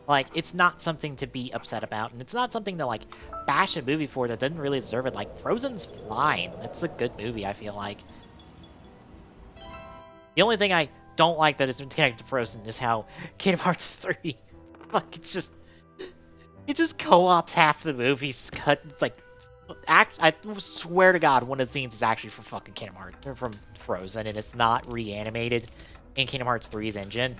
Like, it's not something to be upset about, and it's not something to, like, bash a movie for that doesn't really deserve it. Like, Frozen's fine. It's a good movie, I feel like. The only thing I don't like that is connected to Frozen is how Kingdom Hearts 3, fuck, it just co-ops half the movie's cut. It's like, I swear to God, one of the scenes is actually from fucking Kingdom Hearts, or from Frozen, and it's not reanimated in Kingdom Hearts 3's engine.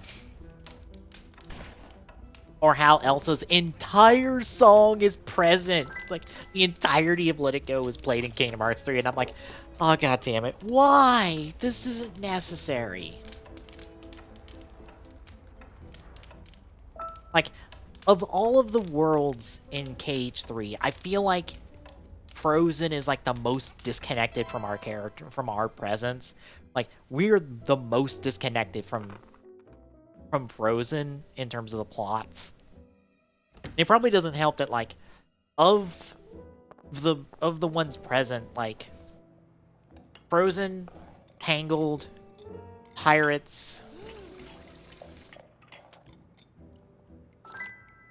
Or how Elsa's entire song is present. Like, the entirety of Let It Go is played in Kingdom Hearts 3, and I'm like, oh, god damn it. Why? This isn't necessary. Like, of all of the worlds in KH3, I feel like Frozen is, like, the most disconnected from our character, from our presence. Like, we're the most disconnected from Frozen in terms of the plots. It probably doesn't help that, like, of the ones present, like, Frozen, Tangled, Pirates.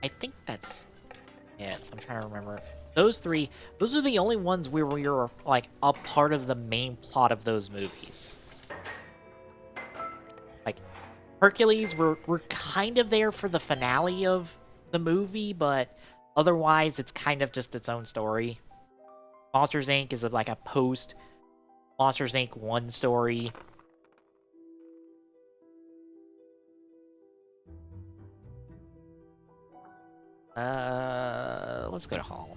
I think that's it. I'm trying to remember. Those three, those are the only ones where we are, like, a part of the main plot of those movies. Like, Hercules, we're kind of there for the finale of the movie, but otherwise it's kind of just its own story. Monsters Inc. is like a post Monsters Inc. 1 story. Let's go to Hall.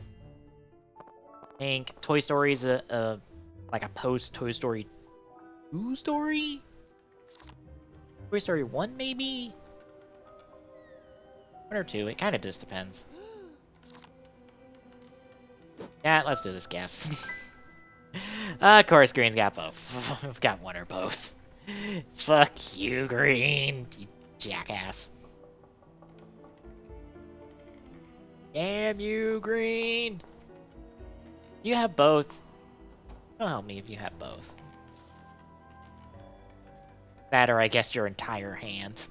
I think Toy Story is like a post Toy Story 2 story? Toy Story 1, maybe? 1 or 2, it kind of just depends. Yeah, let's do this guess. Of course, Green's got both. We've got one or both. Fuck you, Green, you jackass. Damn you, Green! You have both. Don't help me if you have both. That, or I guess your entire hand.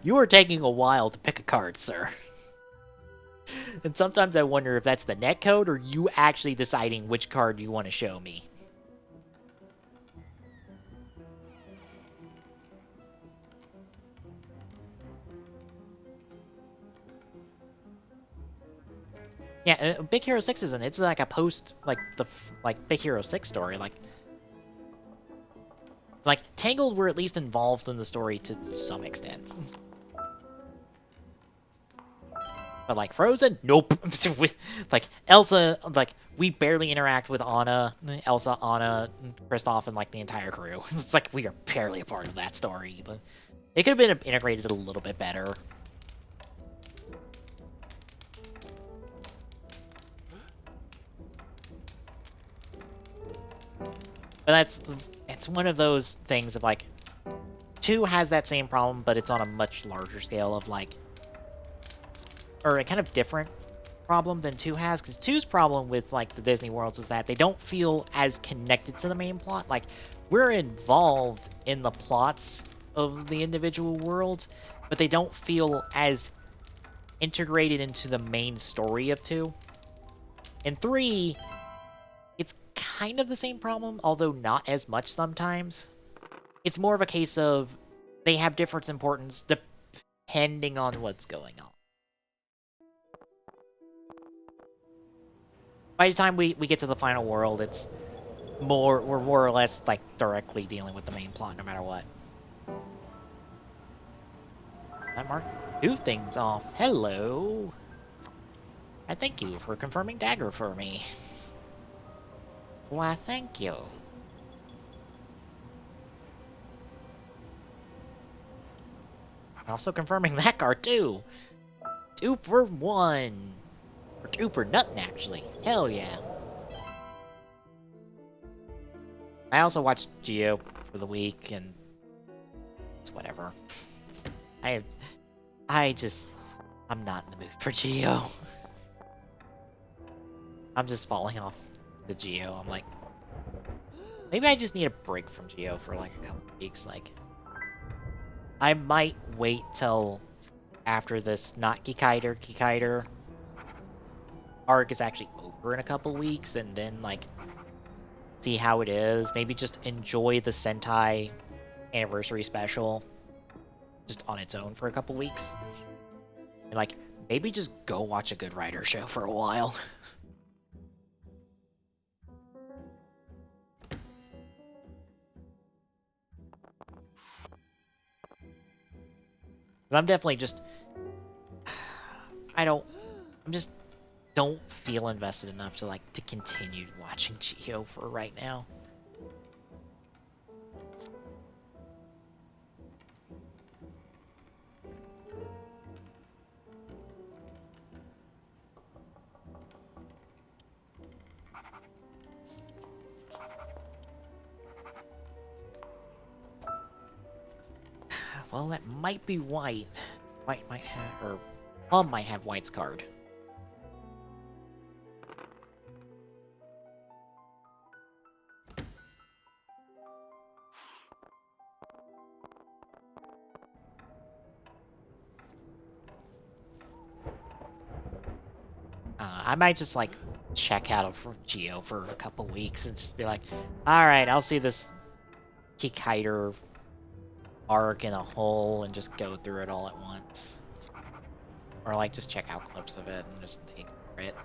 You are taking a while to pick a card, sir. And sometimes I wonder if that's the netcode or you actually deciding which card you want to show me. Yeah, Big Hero 6 isn't. It's like a post, like Big Hero 6 story. Like Tangled were at least involved in the story to some extent. But like Frozen, nope. Like Elsa, like we barely interact with Anna, Elsa, Anna, Kristoff, and like the entire crew. It's like we are barely a part of that story. It could have been integrated a little bit better. But it's one of those things of like 2 has that same problem, but it's on a much larger scale of like, or a kind of different problem than 2 has, because 2's problem with like the Disney worlds is that they don't feel as connected to the main plot. Like, we're involved in the plots of the individual worlds, but they don't feel as integrated into the main story of 2. In 3, it's kind of the same problem, although not as much sometimes. It's more of a case of they have different importance depending on what's going on. By the time we get to the final world, we're more or less like directly dealing with the main plot no matter what. That marked 2 things off. Hello. I thank you for confirming dagger for me. Why, thank you. Also confirming that card too. 2 for 1. Or 2 for nothing, actually. Hell yeah. I also watched Geo for the week, and it's whatever. I'm not in the mood for Geo. I'm just falling off the Geo. I'm like, maybe I just need a break from Geo for like a couple weeks. Like, I might wait till after this not Kikaider arc is actually over in a couple weeks, and then like see how it is. Maybe just enjoy the Sentai anniversary special just on its own for a couple weeks. And like, maybe just go watch a good writer show for a while. I'm definitely just... I'm just don't feel invested enough to like to continue watching Geo for right now. Well, that might be White. White might have, or Plum might have White's card. I might just like check out of Geo for a couple weeks and just be like, all right, I'll see this Kikaider arc in a whole and just go through it all at once. Or like just check out clips of it and just ignore it.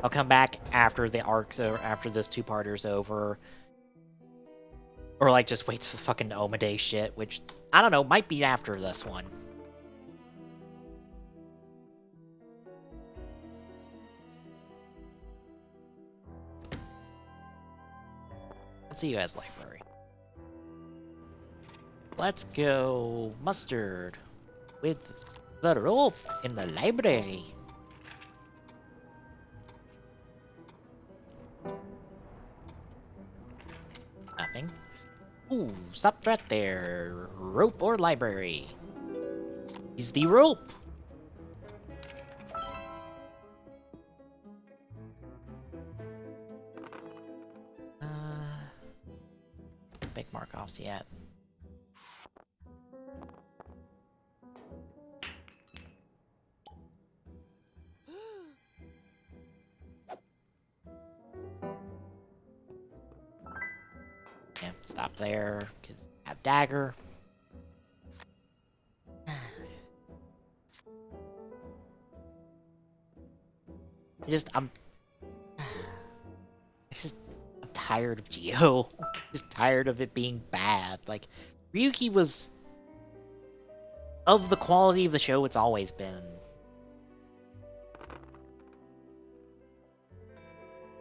I'll come back after the arc's over, after this 2-parter's over. Or like just wait for fucking Omade shit, which, I don't know, might be after this one. Let's see you guys library. Let's go Mustard with the rope in the library. Nothing. Ooh, stop right there. Rope or library? He's the rope. Big mark-offs yet. Yeah, stop there, because I have dagger. I'm tired of Geo. Just tired of it being bad. Like, Ryuki was of the quality of the show it's always been.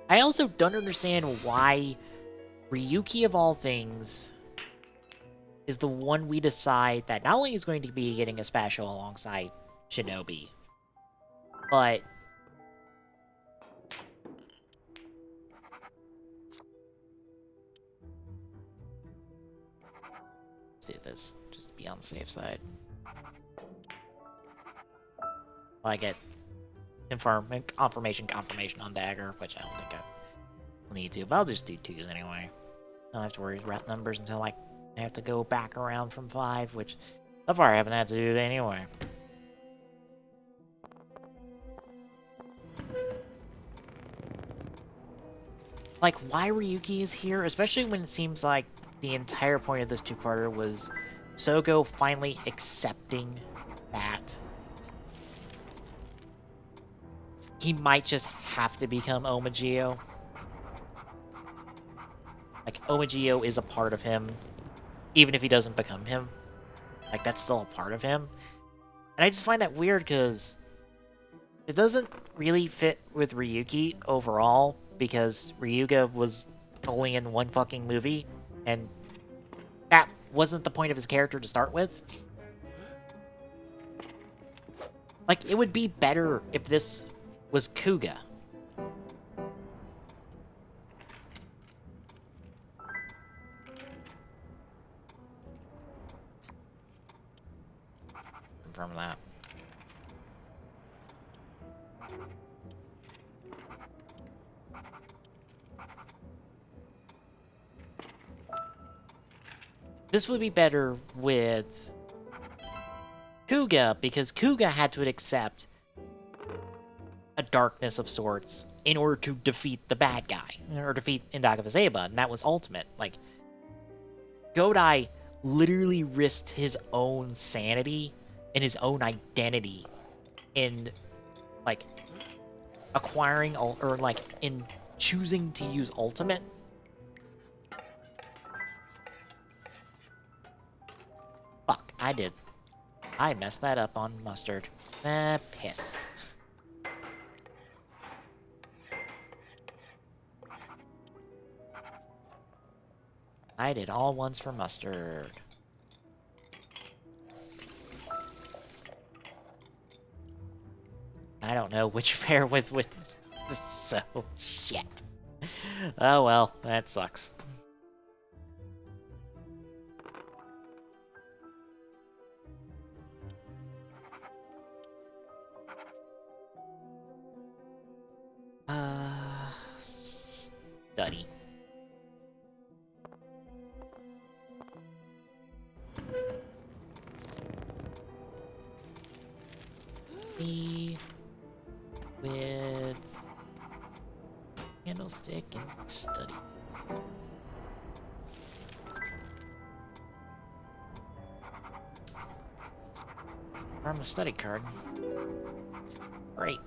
I also don't understand why Ryuki, of all things, is the one we decide that not only is going to be getting a special alongside Shinobi, but let's do this just to be on the safe side. Well, I get confirmation on dagger, which I don't think need to, but I'll just do 2s anyway. Don't have to worry about numbers until like I have to go back around from 5, which so far I haven't had to do it anyway. Like, why Ryuki is here, especially when it seems like the entire point of this two-parter was Sogo finally accepting that he might just have to become Omagio. Like, Omagio is a part of him, even if he doesn't become him. Like, that's still a part of him. And I just find that weird, because it doesn't really fit with Ryuki overall, because Ryuga was only in one fucking movie, and that wasn't the point of his character to start with. Like, it would be better if this was Kuga. From that. This would be better with Kuga, because Kuga had to accept a darkness of sorts in order to defeat the bad guy, or defeat Indagavazeba, and that was ultimate. Like, Godai literally risked his own sanity and his own identity in, like, acquiring, or, like, in choosing to use ultimate. Fuck, I messed that up on mustard. Piss. I did all ones for mustard. I don't know which pair with so shit. Oh well, that sucks. Study. Me with candlestick and study. From the study card. Great.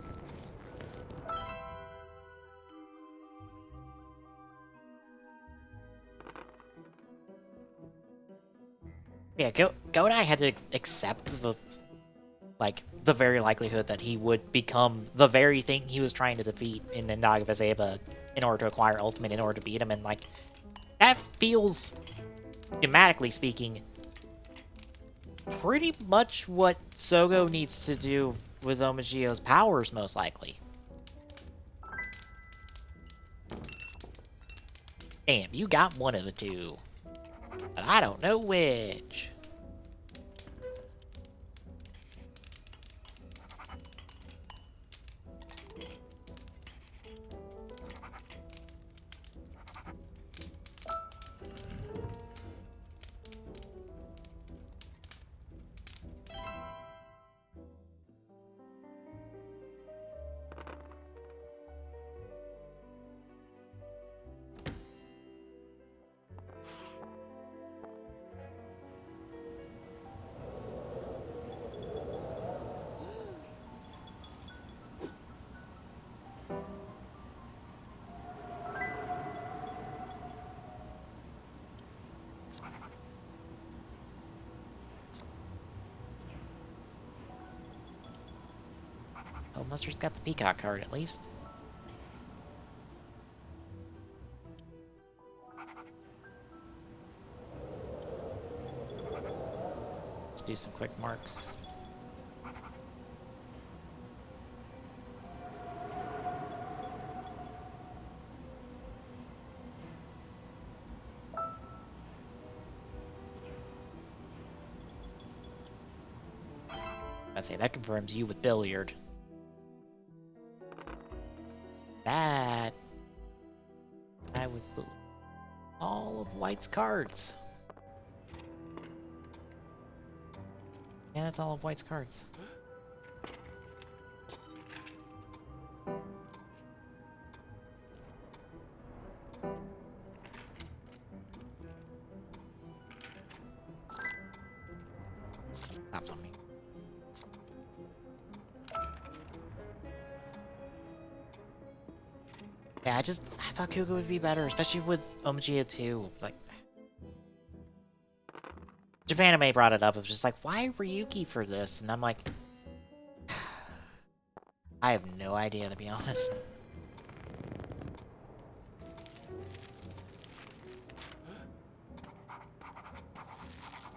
Yeah, Godai had to accept the very likelihood that he would become the very thing he was trying to defeat in the Nagavazeba in order to acquire ultimate, in order to beat him, and like that feels, thematically speaking, pretty much what Sogo needs to do with Omagio's powers, most likely. Damn, you got one of the two, but I don't know which. Oh, Mustard's got the Peacock card, at least. Let's do some quick marks. I'd say that confirms you with Billiard. That White's cards. Yeah, that's all of White's cards. Stops on me. Yeah, I thought Kuga would be better, especially with Omgeo 2. Like, Japanime brought it up. It was just like, why Ryuki for this? And I'm like, I have no idea, to be honest.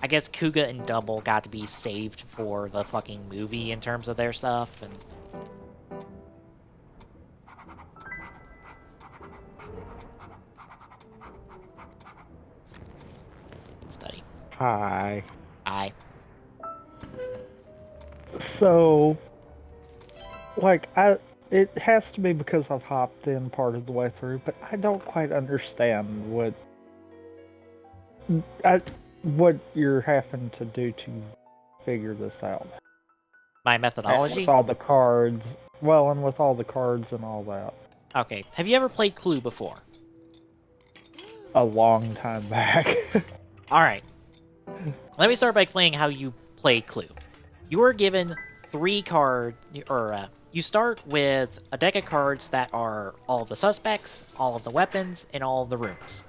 I guess Kuga and Double got to be saved for the fucking movie in terms of their stuff, and... Study. Hi. Hi. So, like, it has to be because I've hopped in part of the way through, but I don't quite understand what you're having to do to figure this out. My methodology? With all the cards. Well, and with all the cards and all that. Okay. Have you ever played Clue before? A long time back. Alright. Let me start by explaining how you play Clue. You are given 3 cards, or you start with a deck of cards that are all of the suspects, all of the weapons, and all of the rooms.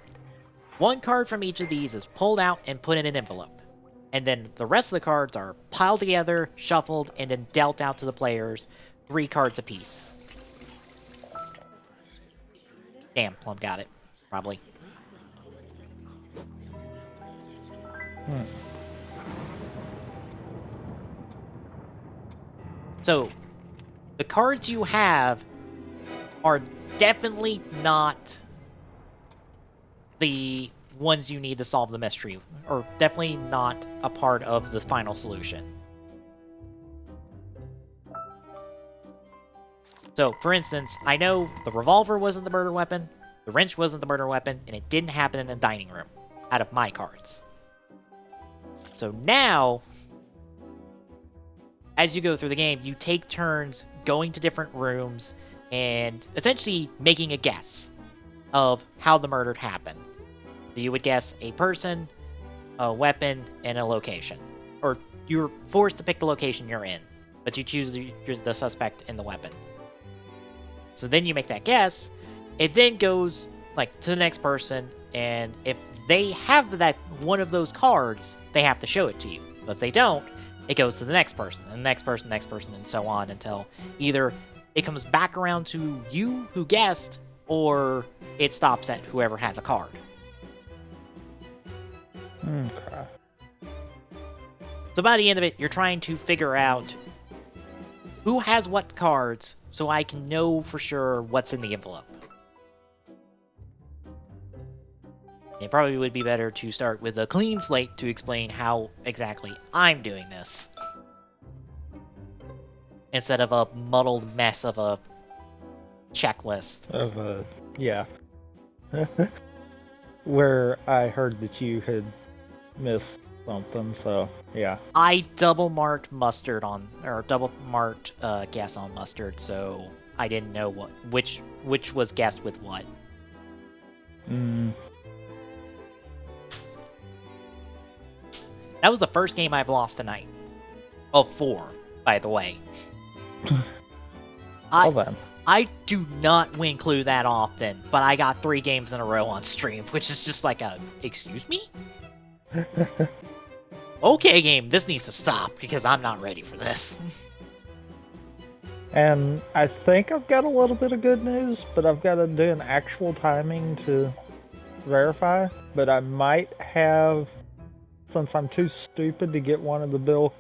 1 card from each of these is pulled out and put in an envelope. And then the rest of the cards are piled together, shuffled, and then dealt out to the players, 3 cards apiece. Damn, Plum got it. Probably. So, the cards you have are definitely not the ones you need to solve the mystery, or definitely not a part of the final solution. So, for instance, I know the revolver wasn't the murder weapon, the wrench wasn't the murder weapon, and it didn't happen in the dining room, out of my cards. So now, as you go through the game, you take turns going to different rooms and essentially making a guess of how the murder happened. So you would guess a person, a weapon, and a location. Or you're forced to pick the location you're in, but you choose the suspect and the weapon. So then you make that guess. It then goes like to the next person, and if they have that one of those cards, they have to show it to you. But if they don't, it goes to the next person, and the next person, and so on until either it comes back around to you who guessed, or it stops at whoever has a card. Okay. So by the end of it, you're trying to figure out who has what cards so I can know for sure what's in the envelope. It probably would be better to start with a clean slate to explain how exactly I'm doing this, instead of a muddled mess of a checklist. Yeah. Where I heard that you had missed something, so yeah. I double marked mustard on, or double marked guess on mustard, so I didn't know which was guessed with what. That was the first game I've lost tonight. Of 4, by the way. I do not win Clue that often, but I got 3 games in a row on stream, which is just like excuse me? Okay, game, this needs to stop, because I'm not ready for this. And I think I've got a little bit of good news, but I've got to do an actual timing to verify. But I might have, since I'm too stupid to get one of the Bill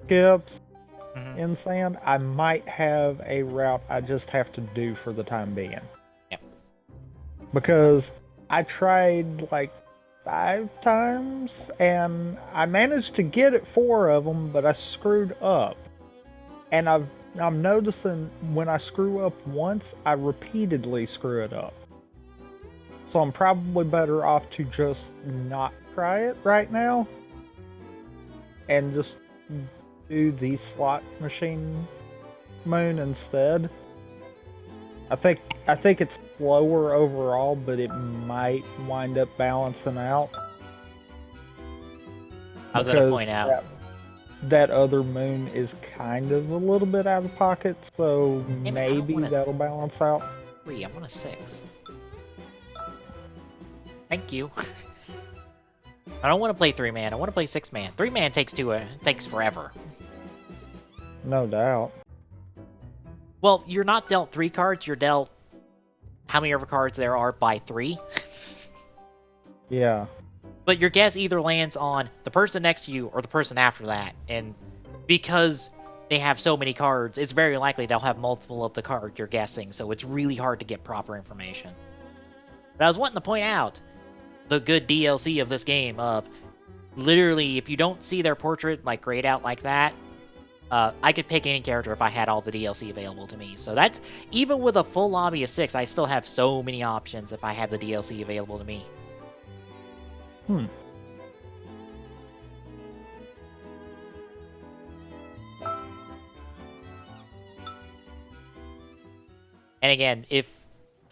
skips in sand, I might have a route I just have to do for the time being. Yep. Because I tried like 5 times, and I managed to get it 4 of them, but I screwed up. And I'm noticing when I screw up once, I repeatedly screw it up. So I'm probably better off to just not try it right now and just do the slot machine moon instead. I think it's slower overall, but it might wind up balancing out. I was going to point Because out. that other moon is kind of a little bit out of pocket, so Damn it, I don't maybe want a that'll balance out. 3, I want a 6. Thank you. I don't want to play 3-man, I want to play 6-man. 3-man takes forever. No doubt. Well, you're not dealt 3 cards, you're dealt how many ever cards there are by 3. Yeah. But your guess either lands on the person next to you or the person after that, and because they have so many cards, it's very likely they'll have multiple of the card you're guessing, so it's really hard to get proper information. But I was wanting to point out the good DLC of this game of literally, if you don't see their portrait like grayed out like that, I could pick any character if I had all the DLC available to me. So that's, even with a full lobby of 6, I still have so many options if I had the DLC available to me. And again, if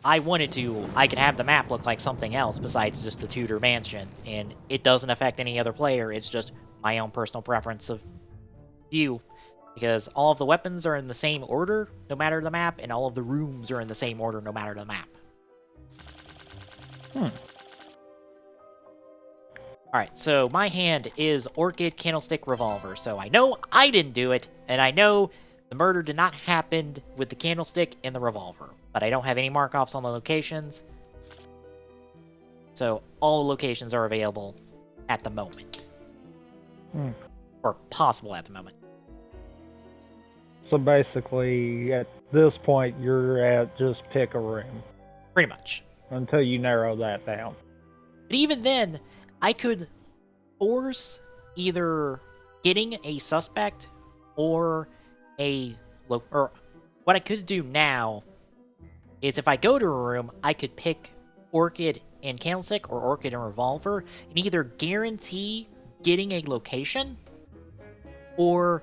I wanted to, I could have the map look like something else besides just the Tudor mansion, and it doesn't affect any other player, it's just my own personal preference of view, because all of the weapons are in the same order, no matter the map, and all of the rooms are in the same order, no matter the map. Alright, so my hand is Orchid, Candlestick, Revolver, so I know I didn't do it, and I know the murder did not happen with the Candlestick and the Revolver, but I don't have any mark-offs on the locations, so all the locations are available at the moment. Or possible at the moment. So basically, at this point, you're at just pick a room. Pretty much. Until you narrow that down. But even then, I could force either getting a suspect or or what I could do now is if I go to a room, I could pick Orchid and Candlestick or Orchid and Revolver and either guarantee getting a location or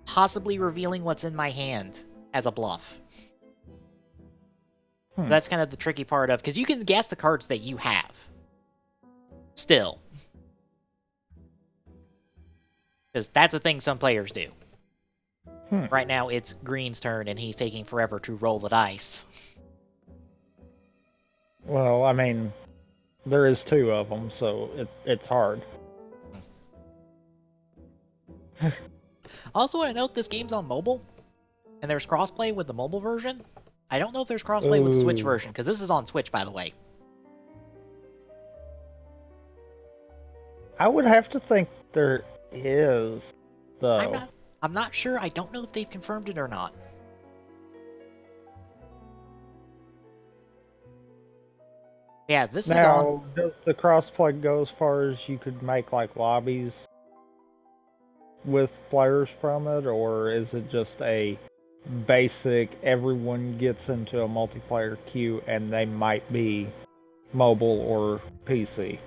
possibly revealing what's in my hand as a bluff. That's kind of the tricky part of, because you can guess the cards that you have. Still. Because that's a thing some players do. Right now, it's Green's turn, and he's taking forever to roll the dice. Well, I mean, there is 2 of them, so it's hard. I also want to note this game's on mobile, and there's crossplay with the mobile version. I don't know if there's crossplay with the Switch version, because this is on Switch, by the way. I would have to think there is, though. I'm not sure. I don't know if they've confirmed it or not. Yeah, this is on... Now, does the crossplay go as far as you could make, like, lobbies with players from it, or is it just a basic, everyone gets into a multiplayer queue and they might be mobile or PC?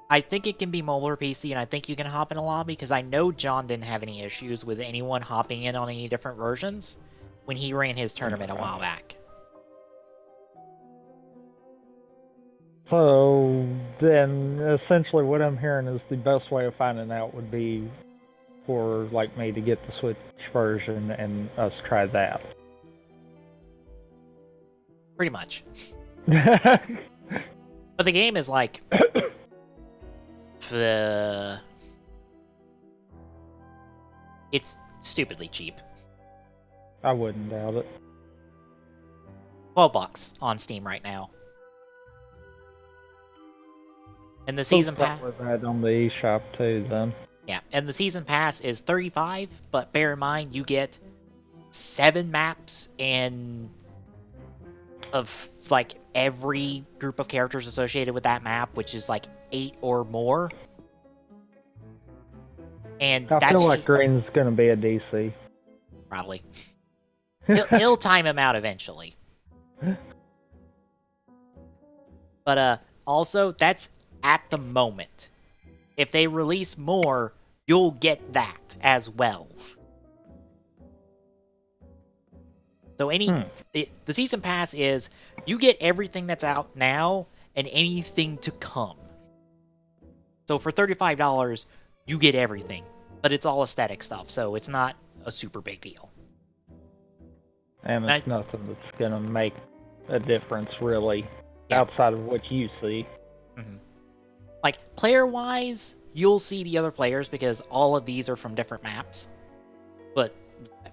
I think it can be mobile or PC, and I think you can hop in a lobby, because I know John didn't have any issues with anyone hopping in on any different versions when he ran his tournament a while back. So, then, essentially what I'm hearing is the best way of finding out would be for, like, me to get the Switch version and us try that. Pretty much. But the game is, like... It's stupidly cheap. I wouldn't doubt it. $12 on Steam right now. And the season pass that on the eShop too, then. Yeah, and the season pass is $35, but bear in mind you get 7 maps and of like every group of characters associated with that map, which is like 8 or more. And I feel like Green's gonna be a DC. Probably. He'll time him out eventually. But also, that's at the moment. If they release more, you'll get that as well. So the season pass is you get everything that's out now and anything to come. So for $35, you get everything, but it's all aesthetic stuff, so it's not a super big deal. And it's nothing that's gonna make a difference really outside of what you see. Mm-hmm. Like player-wise, you'll see the other players because all of these are from different maps. But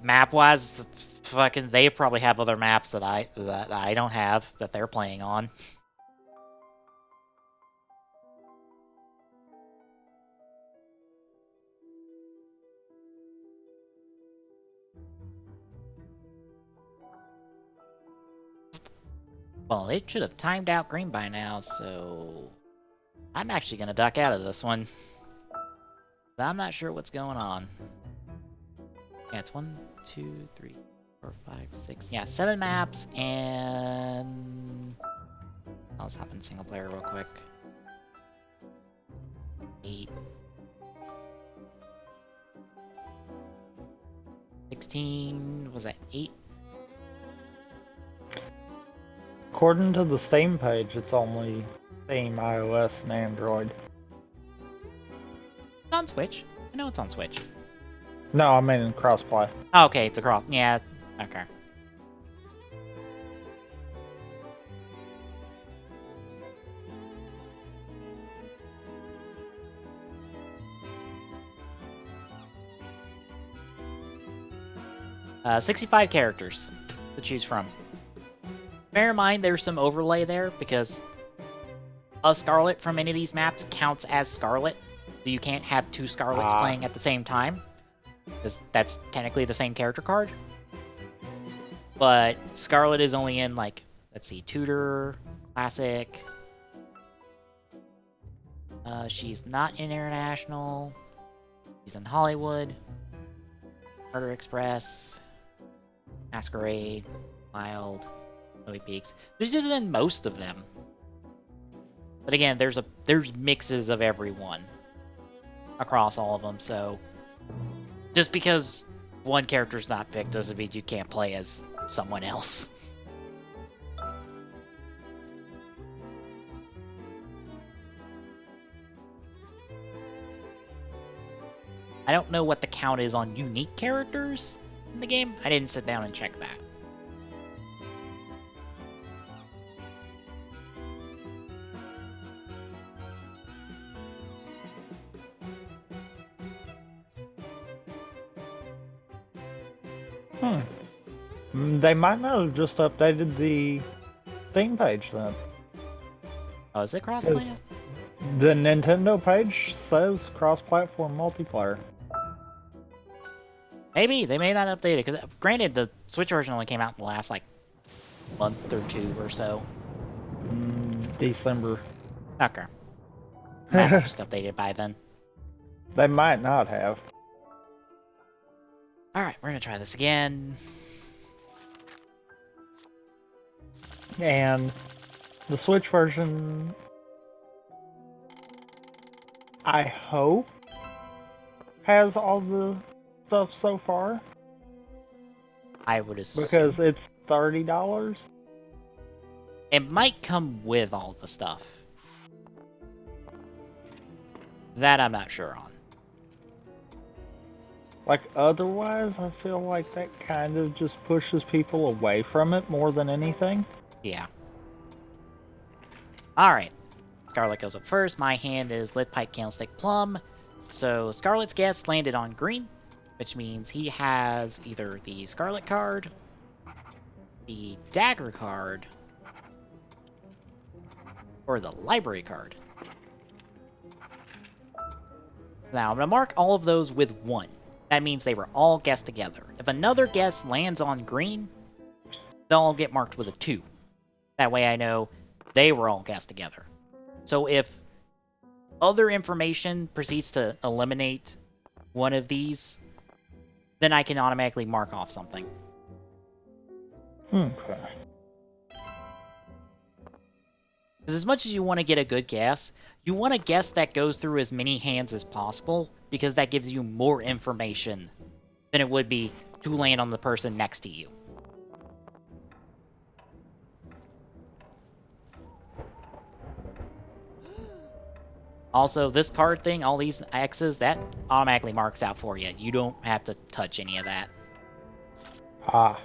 map-wise, fucking, they probably have other maps that I don't have that they're playing on. Well, it should have timed out green by now, so I'm actually gonna duck out of this one. I'm not sure what's going on. Yeah, it's 1, 2, 3, 4, 5, 6. Yeah, 7 maps, and let's hop in single player real quick. 8. 16. Was that 8? According to the Steam page, it's only Steam, iOS, and Android. It's on Switch. I know it's on Switch. No, I mean in crossplay. Oh, okay, the cross. Yeah, okay. Uh, 65 characters to choose from. Bear in mind, there's some overlay there because a Scarlet from any of these maps counts as Scarlet, so you can't have 2 Scarlets playing at the same time, because that's technically the same character card. But Scarlet is only in, like, let's see, Tutor, Classic. She's not in International. She's in Hollywood, Murder Express, Masquerade, Wild, Snowy Peaks. She's in most of them. But again, there's mixes of everyone across all of them, so just because one character's not picked doesn't mean you can't play as someone else. I don't know what the count is on unique characters in the game. I didn't sit down and check that. They might not have just updated the Steam page then. Oh, is it crossplay? The Nintendo page says cross-platform multiplayer. Maybe they may not update it, because granted, the Switch version only came out in the last like month or 2 or so. December. Okay. Might have just updated by then. They might not have. Alright, we're gonna try this again. And the Switch version, I hope, has all the stuff so far. I would assume. Because it's $30. It might come with all the stuff. That I'm not sure on. Like, otherwise, I feel like that kind of just pushes people away from it more than anything. Yeah. Alright. Scarlet goes up first. My hand is Lit Pipe, Candlestick, Plum. So Scarlet's guess landed on green, which means he has either the Scarlet card, the Dagger card, or the Library card. Now, I'm going to mark all of those with 1. That means they were all guessed together. If another guess lands on green, they'll all get marked with a 2. That way I know they were all guessed together. So if other information proceeds to eliminate one of these, then I can automatically mark off something. Okay. Because as much as you want to get a good guess, you want a guess that goes through as many hands as possible, because that gives you more information than it would be to land on the person next to you. Also, this card thing, all these X's, that automatically marks out for you. You don't have to touch any of that. Ah.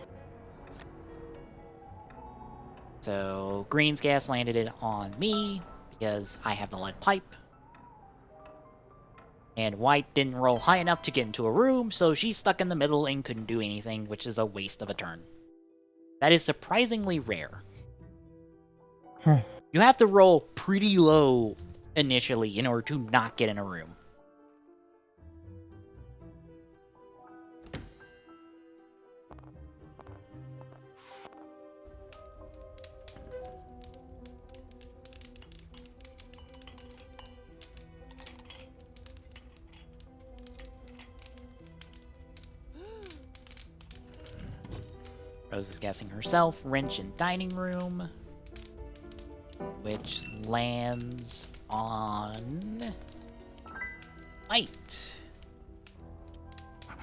So, green's gas landed it on me, because I have the lead pipe. And white didn't roll high enough to get into a room, so she's stuck in the middle and couldn't do anything, which is a waste of a turn. That is surprisingly rare. You have to roll pretty low initially in order to not get in a room. Rose is guessing herself. Wrench in dining room, which lands on white.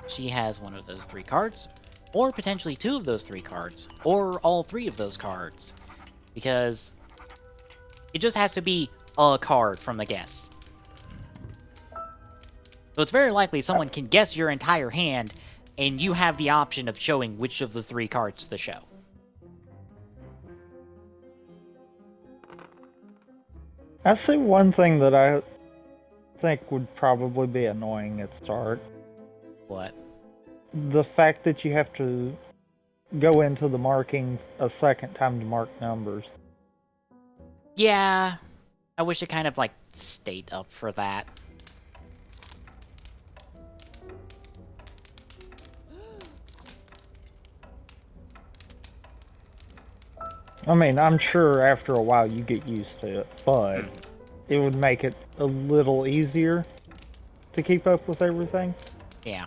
She has one of those 3 cards, or potentially 2 of those 3 cards, or all 3 of those cards, because it just has to be a card from the guess. So it's very likely someone can guess your entire hand, and you have the option of showing which of the 3 cards to show. I see one thing that I think would probably be annoying at start. What? The fact that you have to go into the marking a second time to mark numbers. Yeah, I wish it kind of, like, stayed up for that. I mean, I'm sure after a while you get used to it, but it would make it a little easier to keep up with everything. Yeah.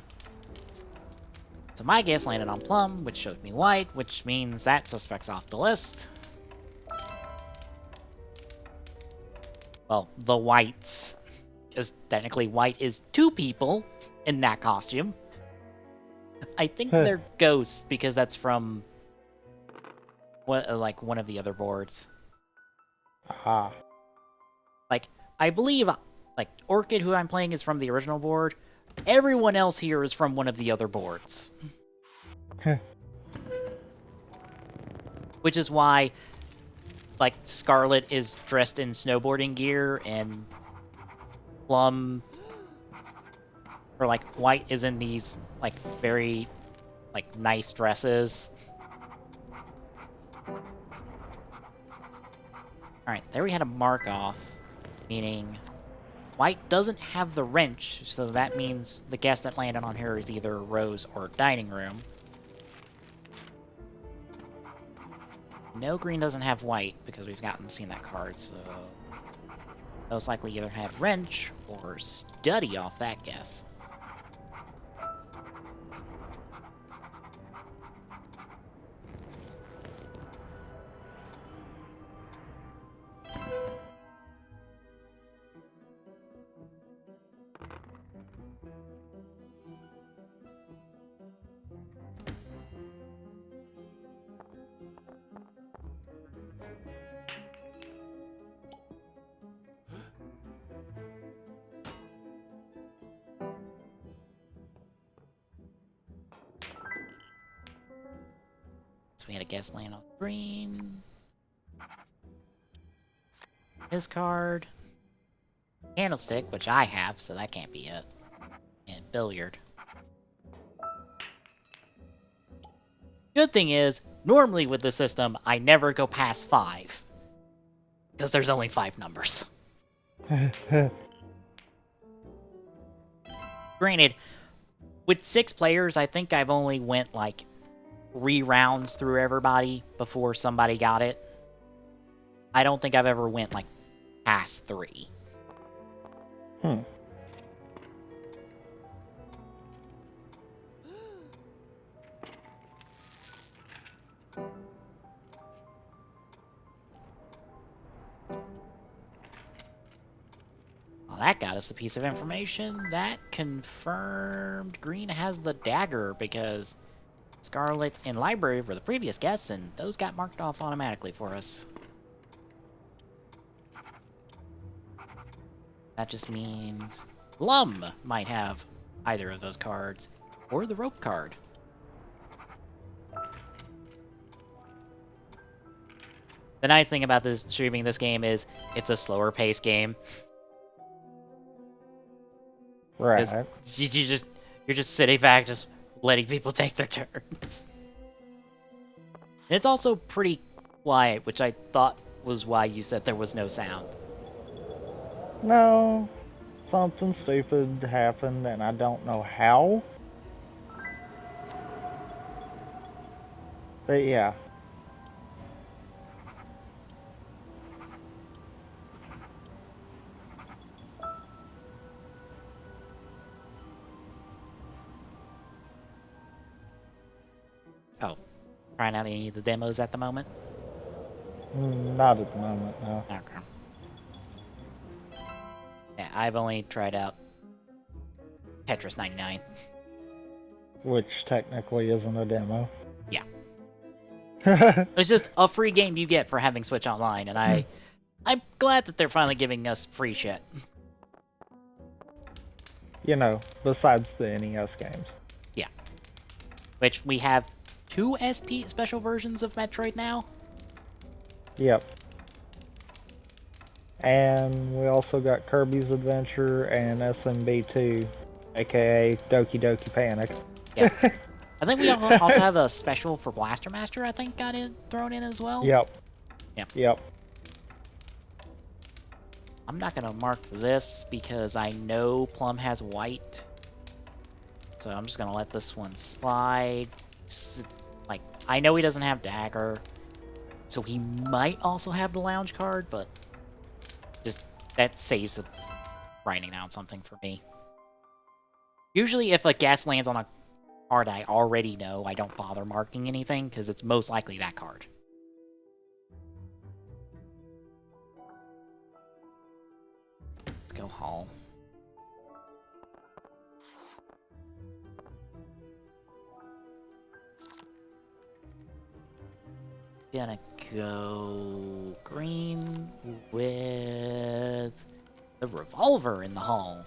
So my guess landed on plum, which showed me white, which means that suspect's off the list. Well, the whites. Because technically white is 2 people in that costume. I think they're ghosts, because that's from like one of the other boards. Ah. Like, I believe, like, Orchid, who I'm playing, is from the original board. Everyone else here is from one of the other boards. Which is why, like, Scarlet is dressed in snowboarding gear, and Plum, or, like, White is in these, like, very, like, nice dresses. Alright, there we had a mark off, meaning White doesn't have the wrench, so that means the guess that landed on her is either Rose or dining room. No, green doesn't have white, because we've seen that card, so most likely either had wrench or study off that guess. So we had a guess land on green. His card. Candlestick, which I have, so that can't be it. And billiard. Good thing is, normally with the system, I never go past 5. Because there's only 5 numbers. Granted, with 6 players, I think I've only went, like, 3 rounds through everybody before somebody got it. I don't think I've ever went, like, past 3. that got us a piece of information that confirmed Green has the dagger, because Scarlet and Library were the previous guests, and those got marked off automatically for us. That just means Plum might have either of those cards, or the rope card. The nice thing about this streaming this game is it's a slower paced game. Right. You're just sitting back, just letting people take their turns. It's also pretty quiet, which I thought was why you said there was no sound. No, something stupid happened, and I don't know how. But yeah. Oh, trying out any of the demos at the moment? Not at the moment, no. Okay. Yeah, I've only tried out Tetris 99. Which technically isn't a demo. Yeah. It's just a free game you get for having Switch Online, and I'm glad that they're finally giving us free shit. You know, besides the NES games. Yeah. Which we have 2 SP special versions of Metroid now. Yep. And we also got Kirby's Adventure and SMB2, aka Doki Doki Panic. Yeah. I think we also have a special for Blaster Master, I think, got thrown in as well. Yep. Yeah. Yep. I'm not going to mark this because I know Plum has white. So I'm just going to let this one slide. Like, I know he doesn't have Dagger. So he might also have the lounge card, but just that saves the writing down something for me. Usually if a guess lands on a card I already know, I don't bother marking anything because it's most likely that card. Let's go Hall. Gonna go green with the revolver in the hall.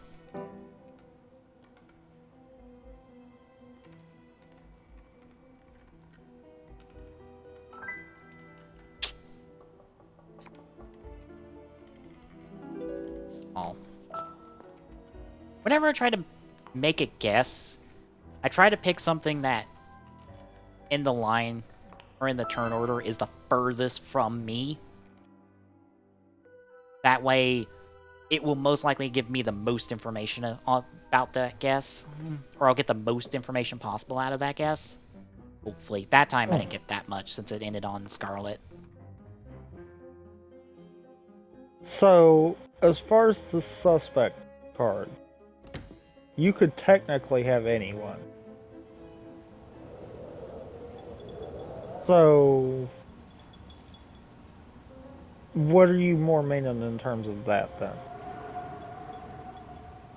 Oh. Whenever I try to make a guess, I try to pick something that in the line or in the turn order is the furthest from me. That way, it will most likely give me the most information about that guess. Or I'll get the most information possible out of that guess. Hopefully. That time I didn't get that much since it ended on Scarlet. So, as far as the suspect card, you could technically have anyone. So, what are you more meaning in terms of that then?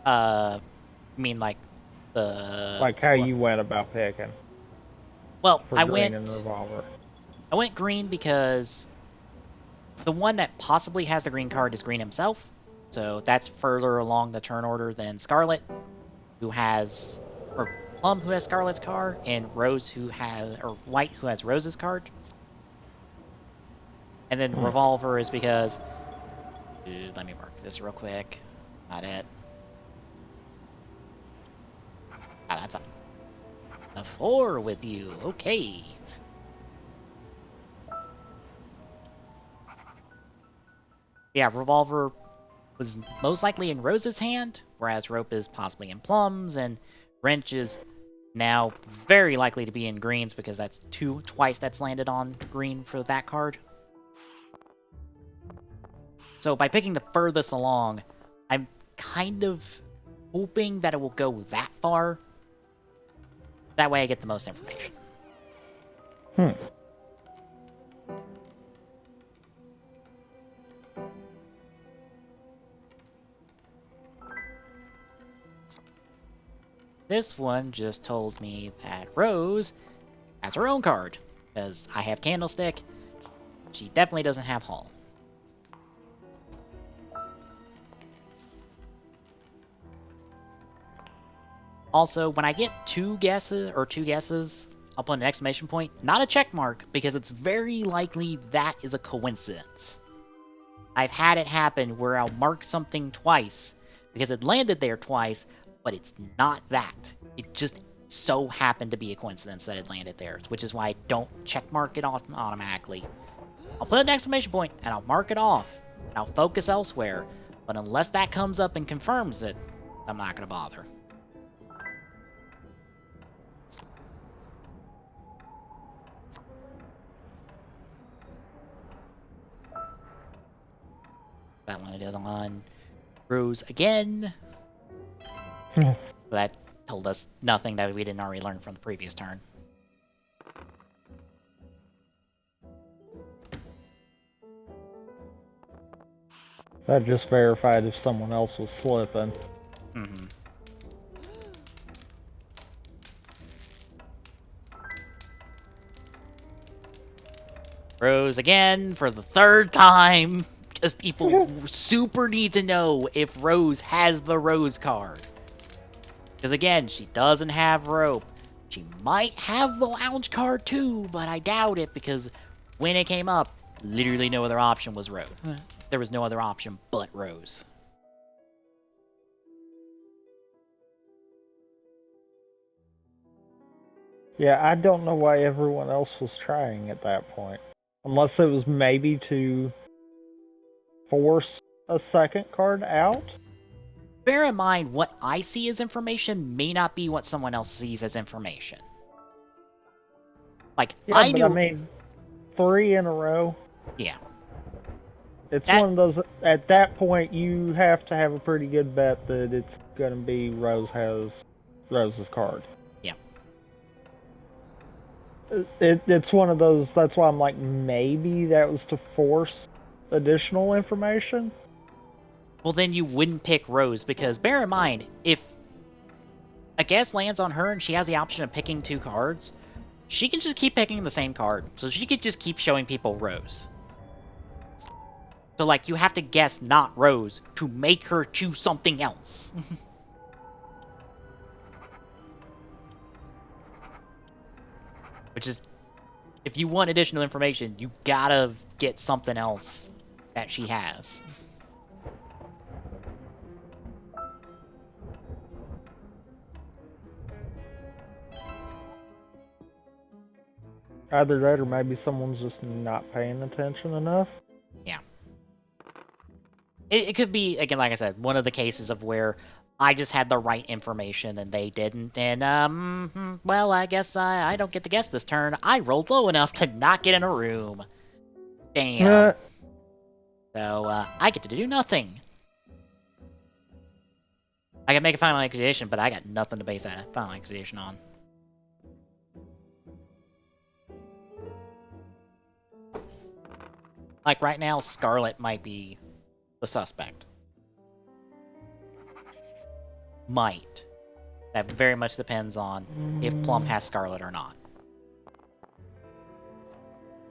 I mean like the... Like how you went about picking Well, for green and revolver. I went green because the one that possibly has the green card is Green himself. So that's further along the turn order than Scarlet, who has... or Plum, who has Scarlet's card, and Rose, who has... or White, who has Rose's card. And then Revolver is because... Dude, let me mark this real quick. Not it. Ah, that's a 4 with you. Okay. Yeah, Revolver was most likely in Rose's hand, whereas Rope is possibly in Plum's, and Wrench is now very likely to be in Green's because that's twice that's landed on Green for that card. So by picking the furthest along, I'm kind of hoping that it will go that far. That way I get the most information. This one just told me that Rose has her own card. Because I have Candlestick. She definitely doesn't have Hall. Also, when I get two guesses, I'll put an exclamation point, not a check mark, because it's very likely that is a coincidence. I've had it happen where I'll mark something twice, because it landed there twice, but it's not that. It just so happened to be a coincidence that it landed there, which is why I don't check mark it off automatically. I'll put an exclamation point, and I'll mark it off, and I'll focus elsewhere, but unless that comes up and confirms it, I'm not going to bother. That landed on Rose again. That told us nothing that we didn't already learn from the previous turn. That just verified if someone else was slipping. Mm-hmm. Rose again for the third time. Because people super need to know if Rose has the Rose card. Because again, she doesn't have rope. She might have the lounge card too, but I doubt it because when it came up, literally no other option was Rose. There was no other option but Rose. Yeah, I don't know why everyone else was trying at that point. Unless it was maybe to force a second card out? Bear in mind, what I see as information may not be what someone else sees as information. Like, Yeah, I but knew... I mean, 3 in a row. Yeah. It's one of those, at that point, you have to have a pretty good bet that it's going to be Rose has Rose's card. Yeah. It's one of those, that's why I'm like, maybe that was to force additional information. Well, then you wouldn't pick Rose, because bear in mind, if a guess lands on her and she has the option of picking 2 cards, she can just keep picking the same card. So she could just keep showing people Rose. So, like, you have to guess not Rose to make her choose something else. Which is, if you want additional information, you gotta get something else that she has. Either that or maybe someone's just not paying attention enough. Yeah. It could be, again, like I said, one of the cases of where I just had the right information and they didn't, and, well, I guess I don't get to guess this turn. I rolled low enough to not get in a room. Damn. So, I get to do nothing. I can make a final accusation, but I got nothing to base that final accusation on. Like, right now, Scarlet might be the suspect. Might. That very much depends on if Plum has Scarlet or not.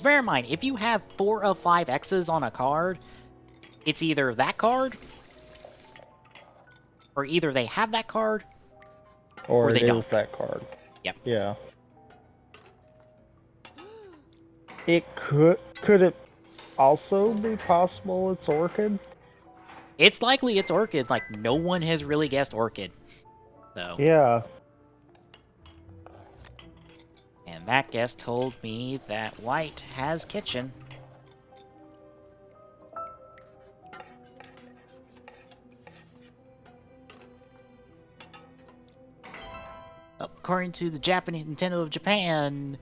Bear in mind, if you have 4 of 5 X's on a card, it's either that card, or either they have that card, or they it don't. is that card. Yep. Yeah. It could it also be possible it's Orchid? It's likely it's Orchid. Like, no one has really guessed Orchid. So. Yeah. And that guess told me that White has Kitchen. According to the Japanese Nintendo of Japan,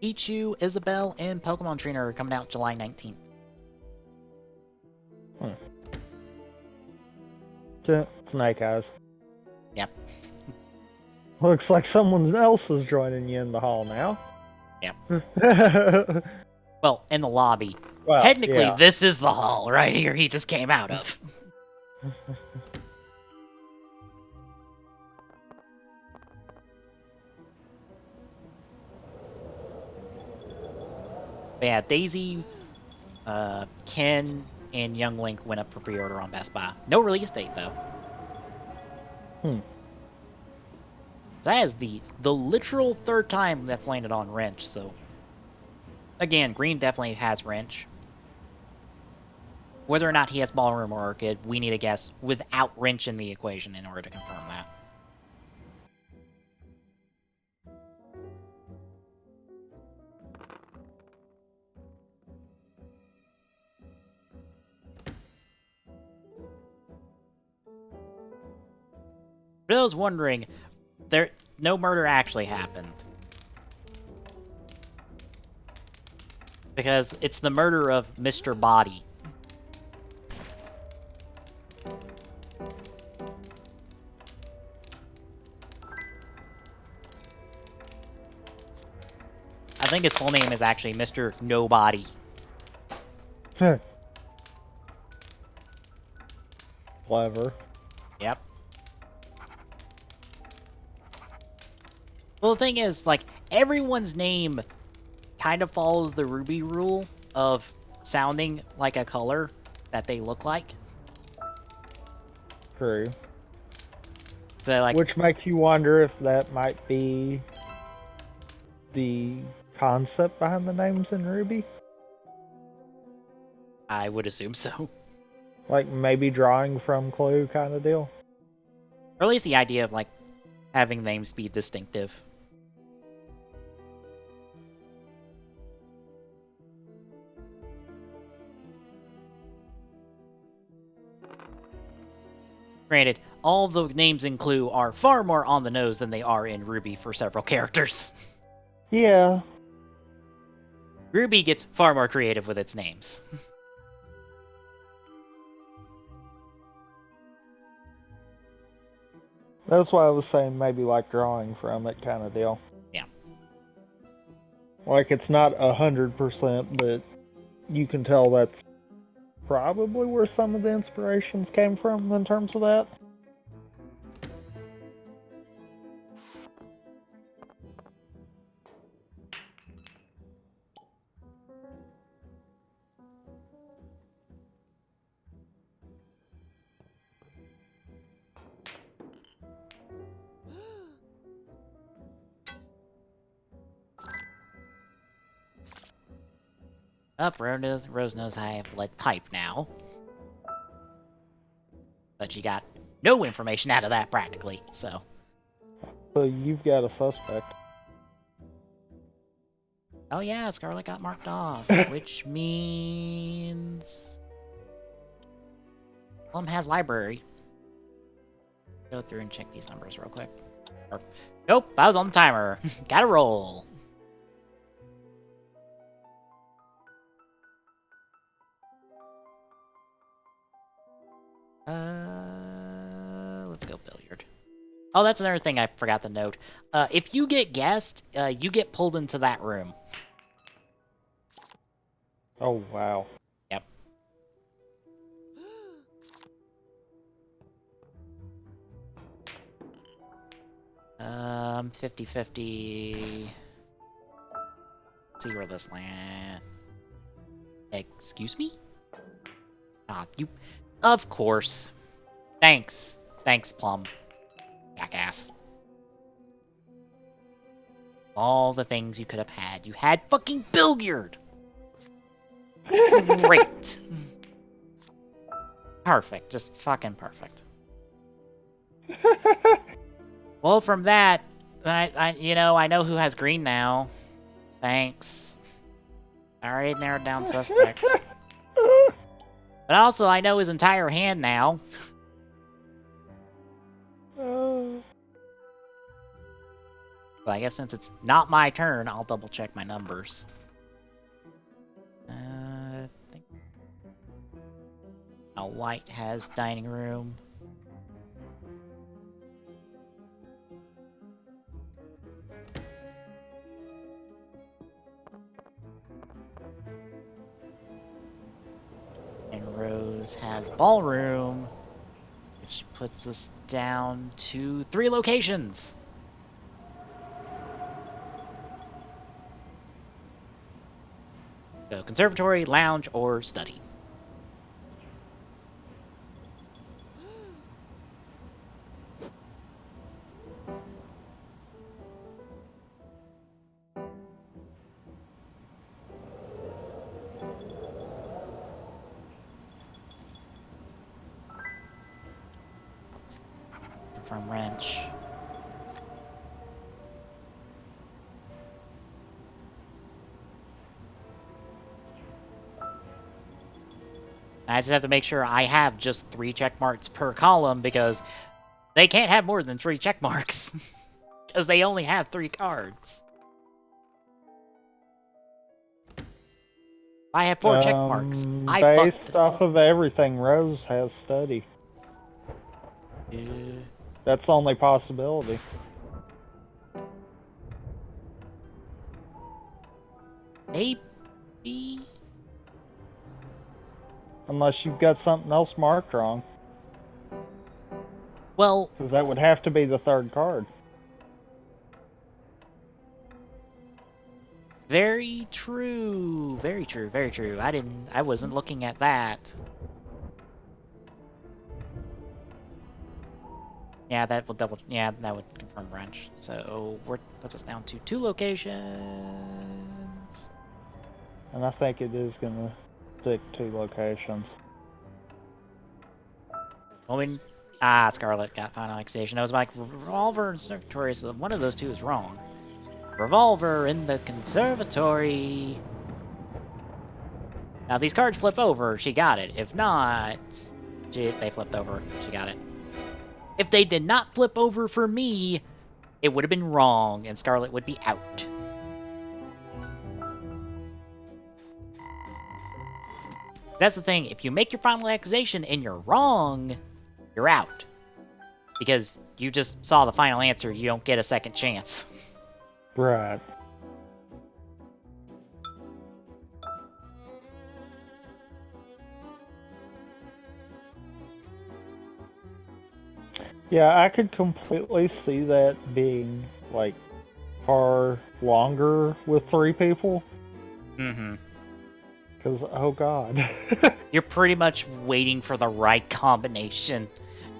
Pichu, Isabelle, and Pokemon Trainer are coming out July 19th. Snake Eyes. Yep. Looks like someone else is joining you in the hall now. Yep. Well, in the lobby. Well, technically, yeah. This is the hall right here he just came out of. But yeah, Daisy, Ken, and Young Link went up for pre-order on Best Buy. No release date though. That is the literal third time that's landed on Wrench. So again, Green definitely has Wrench. Whether or not he has Ballroom or Orchid, we need to guess without Wrench in the equation in order to confirm that. But I was wondering, no murder actually happened. Because it's the murder of Mr. Body. I think his full name is actually Mr. Nobody. Clever. Yep. Well, the thing is, like, everyone's name kind of follows the Ruby rule of sounding like a color that they look like. True. So, like, which makes you wonder if that might be the concept behind the names in Ruby. I would assume so. Like maybe drawing from Clue kind of deal. Or at least the idea of, like, having names be distinctive. Granted, all the names in Clue are far more on the nose than they are in Ruby for several characters. Yeah. Ruby gets far more creative with its names. That's why I was saying maybe like drawing from it kind of deal. Yeah. Like it's not 100%, but you can tell that's probably where some of the inspirations came from in terms of that. Up, Rose knows I have lead pipe now. But she got no information out of that practically, so. So you've got a suspect. Oh yeah, Scarlet got marked off, which means Plum has library. Go through and check these numbers real quick. Nope, I was on the timer. Gotta roll. Let's go billiard. Oh, that's another thing I forgot to note. If you get guessed, you get pulled into that room. Oh, wow. Yep. 50-50. Let's see where this land. Excuse me? Ah, you. Of course. Thanks. Thanks, Plum. Jackass. All the things you could have had. You had fucking billiard! Great. Perfect. Just fucking perfect. Well, from that, I know who has green now. Thanks. Alright, narrowed down suspects. But also, I know his entire hand now. But I guess since it's not my turn, I'll double check my numbers. Now white has dining room. And Rose has ballroom, which puts us down to 3 locations. So conservatory, lounge, or study. From wrench. I just have to make sure I have just 3 check marks per column because they can't have more than 3 check marks because they only have 3 cards. I have 4 check marks. I based fucked. off of everything, Rose has study. That's the only possibility. Maybe. Unless you've got something else marked wrong. Well, because that would have to be the 3rd card. very true. Very true. Very true. I wasn't looking at that. Yeah, that will double. Yeah, that would confirm wrench. So we're puts us down to 2 locations. And I think it is going to stick 2 locations. Well, Scarlet got final accusation. I was like, revolver and conservatory, so one of those 2 is wrong. Revolver in the conservatory. Now, these cards flip over, she got it. If not, they flipped over, she got it. If they did not flip over for me, it would have been wrong, and Scarlet would be out. That's the thing, if you make your final accusation and you're wrong, you're out. Because you just saw the final answer, you don't get a second chance. Right. Yeah, I could completely see that being, like, far longer with 3 people. Mm-hmm. Because, oh god. You're pretty much waiting for the right combination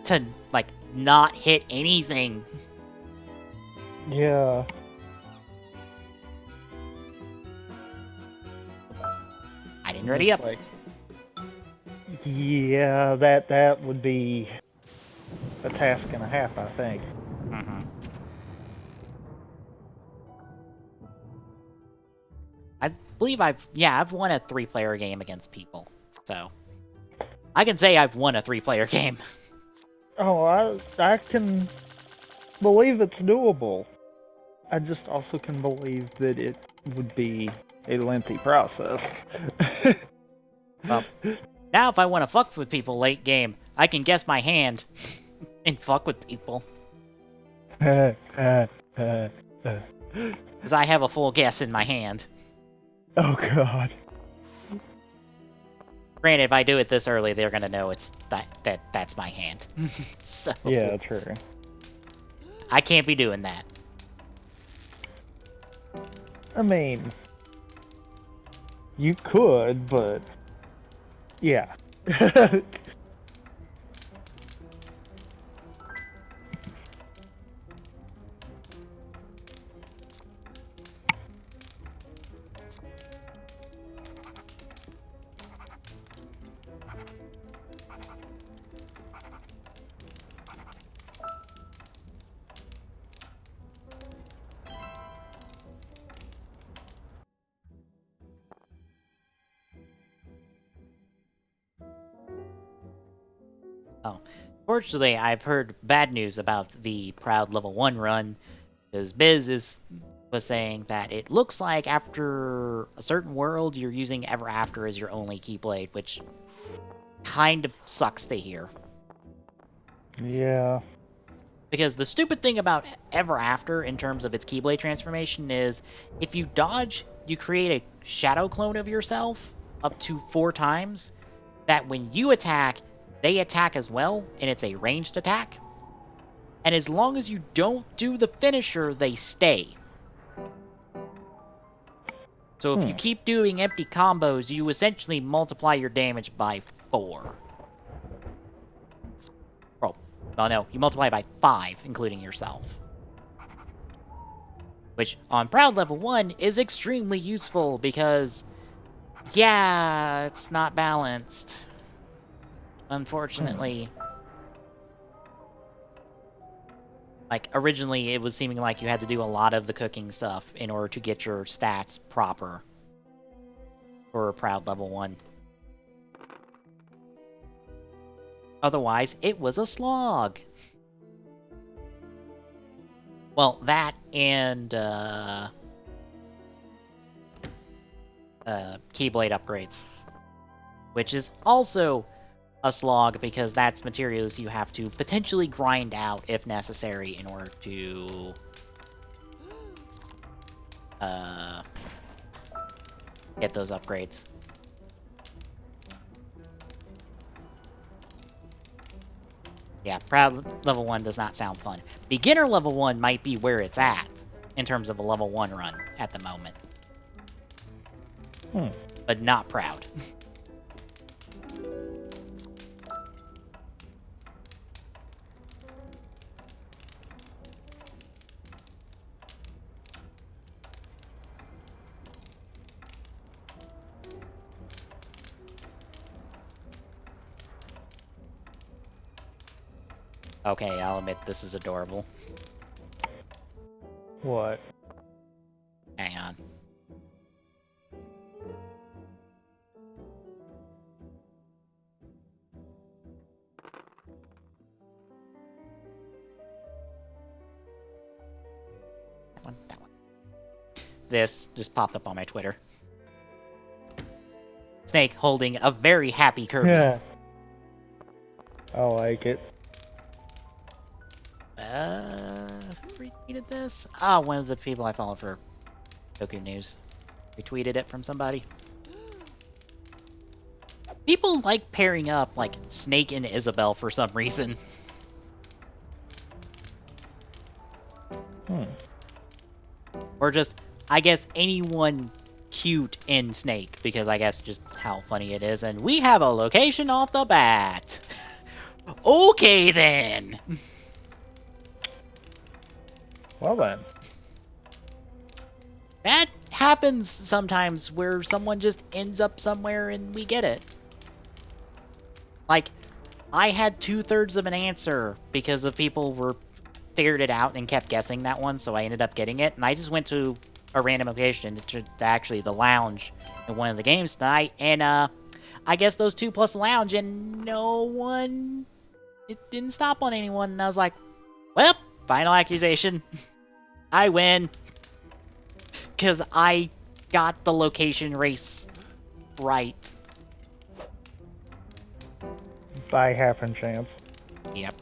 to, like, not hit anything. Yeah. I didn't ready up. Like, yeah, that would be a task and a half, I think. Mm-hmm. I believe I've won a 3-player game against people. So, I can say I've won a 3-player game. Oh, I can believe it's doable. I just also can believe that it would be a lengthy process. Well, now if I want to fuck with people late game, I can guess my hand and fuck with people. Because I have a full guess in my hand. Oh god. Granted, if I do it this early, they're gonna know it's that's my hand. So Yeah, true. I can't be doing that. I mean, you could, but yeah. Oh, fortunately, I've heard bad news about the Proud Level 1 run, because was saying that it looks like after a certain world, you're using Ever After as your only Keyblade, which kind of sucks to hear. Yeah. Because the stupid thing about Ever After in terms of its Keyblade transformation is, if you dodge, you create a shadow clone of yourself up to 4 times, that when you attack, they attack as well, and it's a ranged attack. And as long as you don't do the finisher, they stay. So if you keep doing empty combos, you essentially multiply your damage by 4. Oh, no, you multiply by 5, including yourself. Which, on Proud level 1, is extremely useful because, yeah, it's not balanced. Unfortunately. Like, originally, it was seeming like you had to do a lot of the cooking stuff in order to get your stats proper for Proud level 1. Otherwise, it was a slog. Well, that and, Keyblade upgrades. Which is also a slog because that's materials you have to potentially grind out if necessary in order to get those upgrades. Yeah, Proud level 1 does not sound fun. Beginner level 1 might be where it's at in terms of a level 1 run at the moment. But not Proud. Okay, I'll admit this is adorable. What? Hang on. That one. This just popped up on my Twitter. Snake holding a very happy Kirby. Yeah. I like it. Who retweeted this? Ah, one of the people I follow for Goku News retweeted it from somebody. People like pairing up, like, Snake and Isabelle for some reason. Or just, I guess, anyone cute in Snake, because I guess just how funny it is. And we have a location off the bat. Okay, then. Well then. That happens sometimes where someone just ends up somewhere and we get it. Like, I had 2/3 of an answer because of people were figured it out and kept guessing that one, so I ended up getting it. And I just went to a random location to actually the lounge in one of the games tonight, and I guess those 2 plus the lounge, and no one, it didn't stop on anyone, and I was like, well, final accusation. I win. Because I got the location race right. By happen chance. Yep.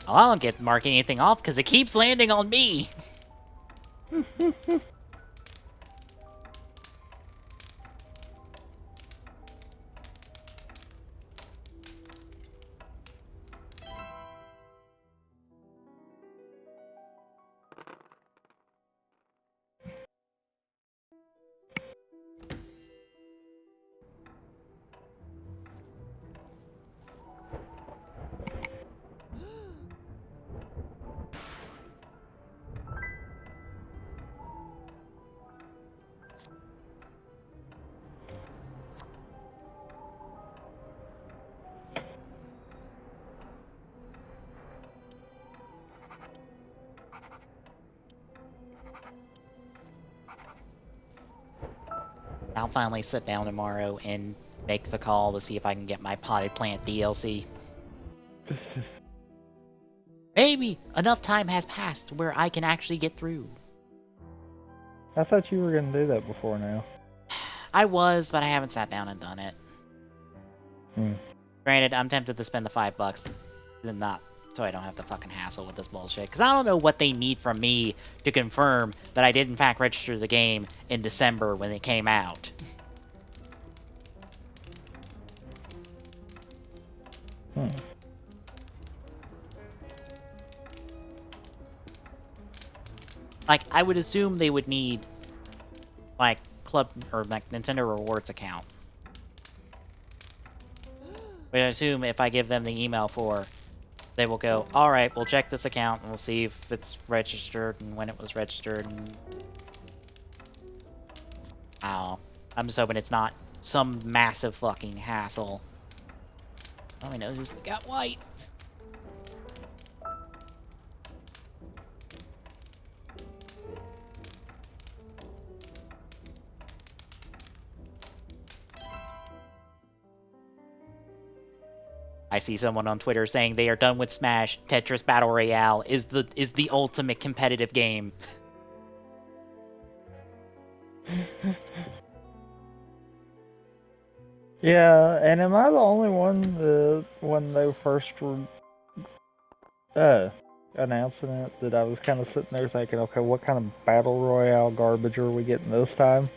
Well, I don't get marking anything off because it keeps landing on me. I'll finally sit down tomorrow and make the call to see if I can get my potted plant DLC. Maybe enough time has passed where I can actually get through. I thought you were gonna do that before now. I was, but I haven't sat down and done it. Hmm. Granted, I'm tempted to spend the $5 and not, so I don't have to fucking hassle with this bullshit. Because I don't know what they need from me to confirm that I did in fact register the game in December when it came out. Hmm. Like, I would assume they would need, like, Club, or, like, Nintendo Rewards account. But I assume if I give them the email for, they will go, alright, we'll check this account and we'll see if it's registered and when it was registered and... Oh, I'm just hoping it's not some massive fucking hassle. I only know who's got white. I see someone on Twitter saying they are done with Smash. Tetris Battle Royale is the ultimate competitive game. Yeah, and am I the only one that when they first were announcing it that I was kind of sitting there thinking, okay, what kind of battle royale garbage are we getting this time?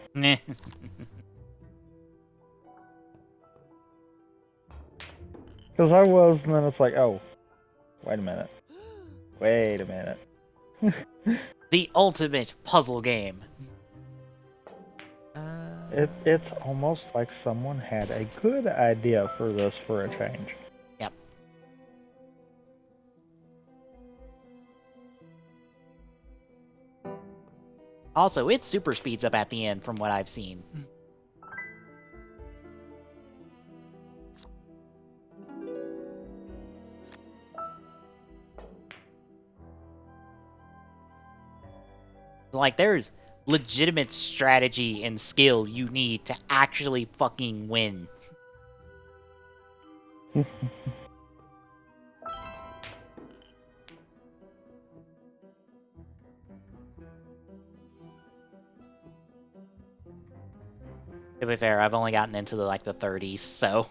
Because I was, and then it's like, oh, wait a minute. Wait a minute. The ultimate puzzle game. It's almost like someone had a good idea for this for a change. Yep. Also, it super speeds up at the end from what I've seen. Like, there's legitimate strategy and skill you need to actually fucking win. To be fair, I've only gotten into the 30s, so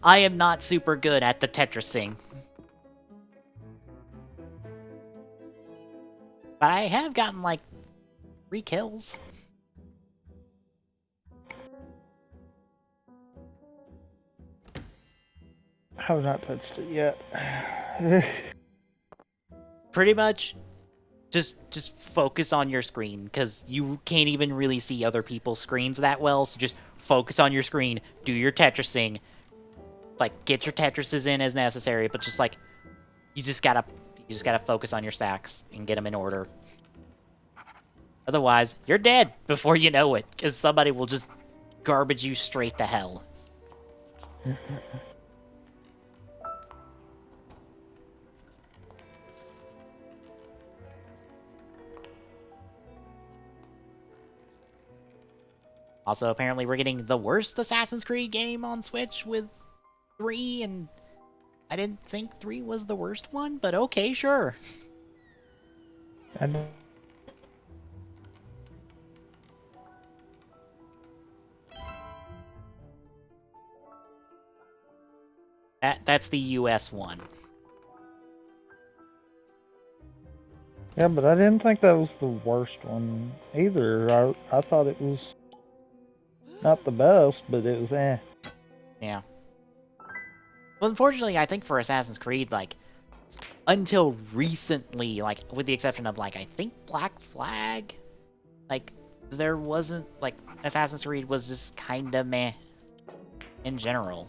I am not super good at the Tetrising. But I have gotten 3 kills. I have not touched it yet. Pretty much just focus on your screen, because you can't even really see other people's screens that well, so just focus on your screen, do your Tetrising, get your Tetrises in as necessary, but just you just gotta focus on your stacks and get them in order. Otherwise, you're dead before you know it, because somebody will just garbage you straight to hell. Also, apparently we're getting the worst Assassin's Creed game on Switch with 3, and I didn't think 3 was the worst one, but okay, sure. And That's the US one. yeah, but I didn't think that was the worst one either. I thought it was not the best, but it was eh. Yeah. Well, unfortunately, I think for Assassin's Creed, until recently, with the exception of, I think Black Flag, there wasn't, Assassin's Creed was just kinda meh in general.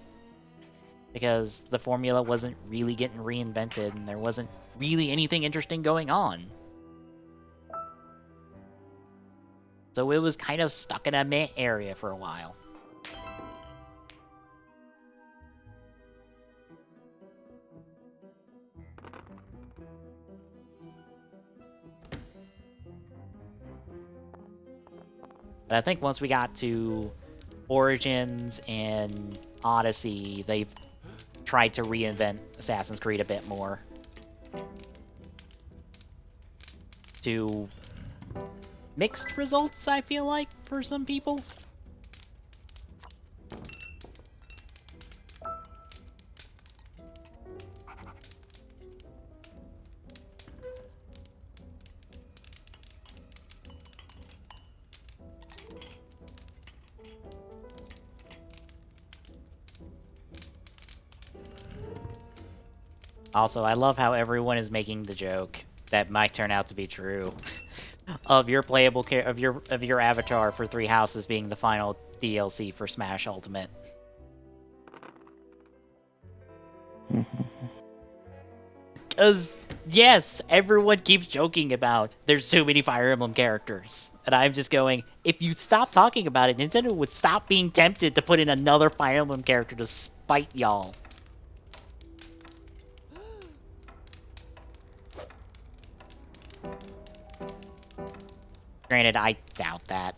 Because the formula wasn't really getting reinvented, and there wasn't really anything interesting going on. So it was kind of stuck in a meh area for a while. But I think once we got to Origins and Odyssey, they've tried to reinvent Assassin's Creed a bit more. To mixed results, I feel like, for some people. Also, I love how everyone is making the joke that might turn out to be true of your playable of your avatar for Three Houses being the final DLC for Smash Ultimate. Because yes, everyone keeps joking about there's too many Fire Emblem characters, and I'm just going, if you stop talking about it, Nintendo would stop being tempted to put in another Fire Emblem character to spite y'all. Granted, I doubt that.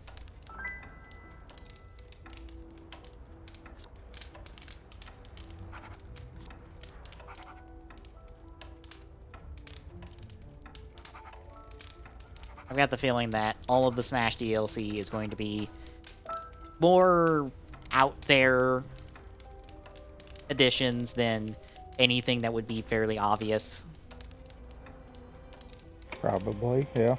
I've got the feeling that all of the Smash DLC is going to be more out there additions than anything that would be fairly obvious. Probably, yeah.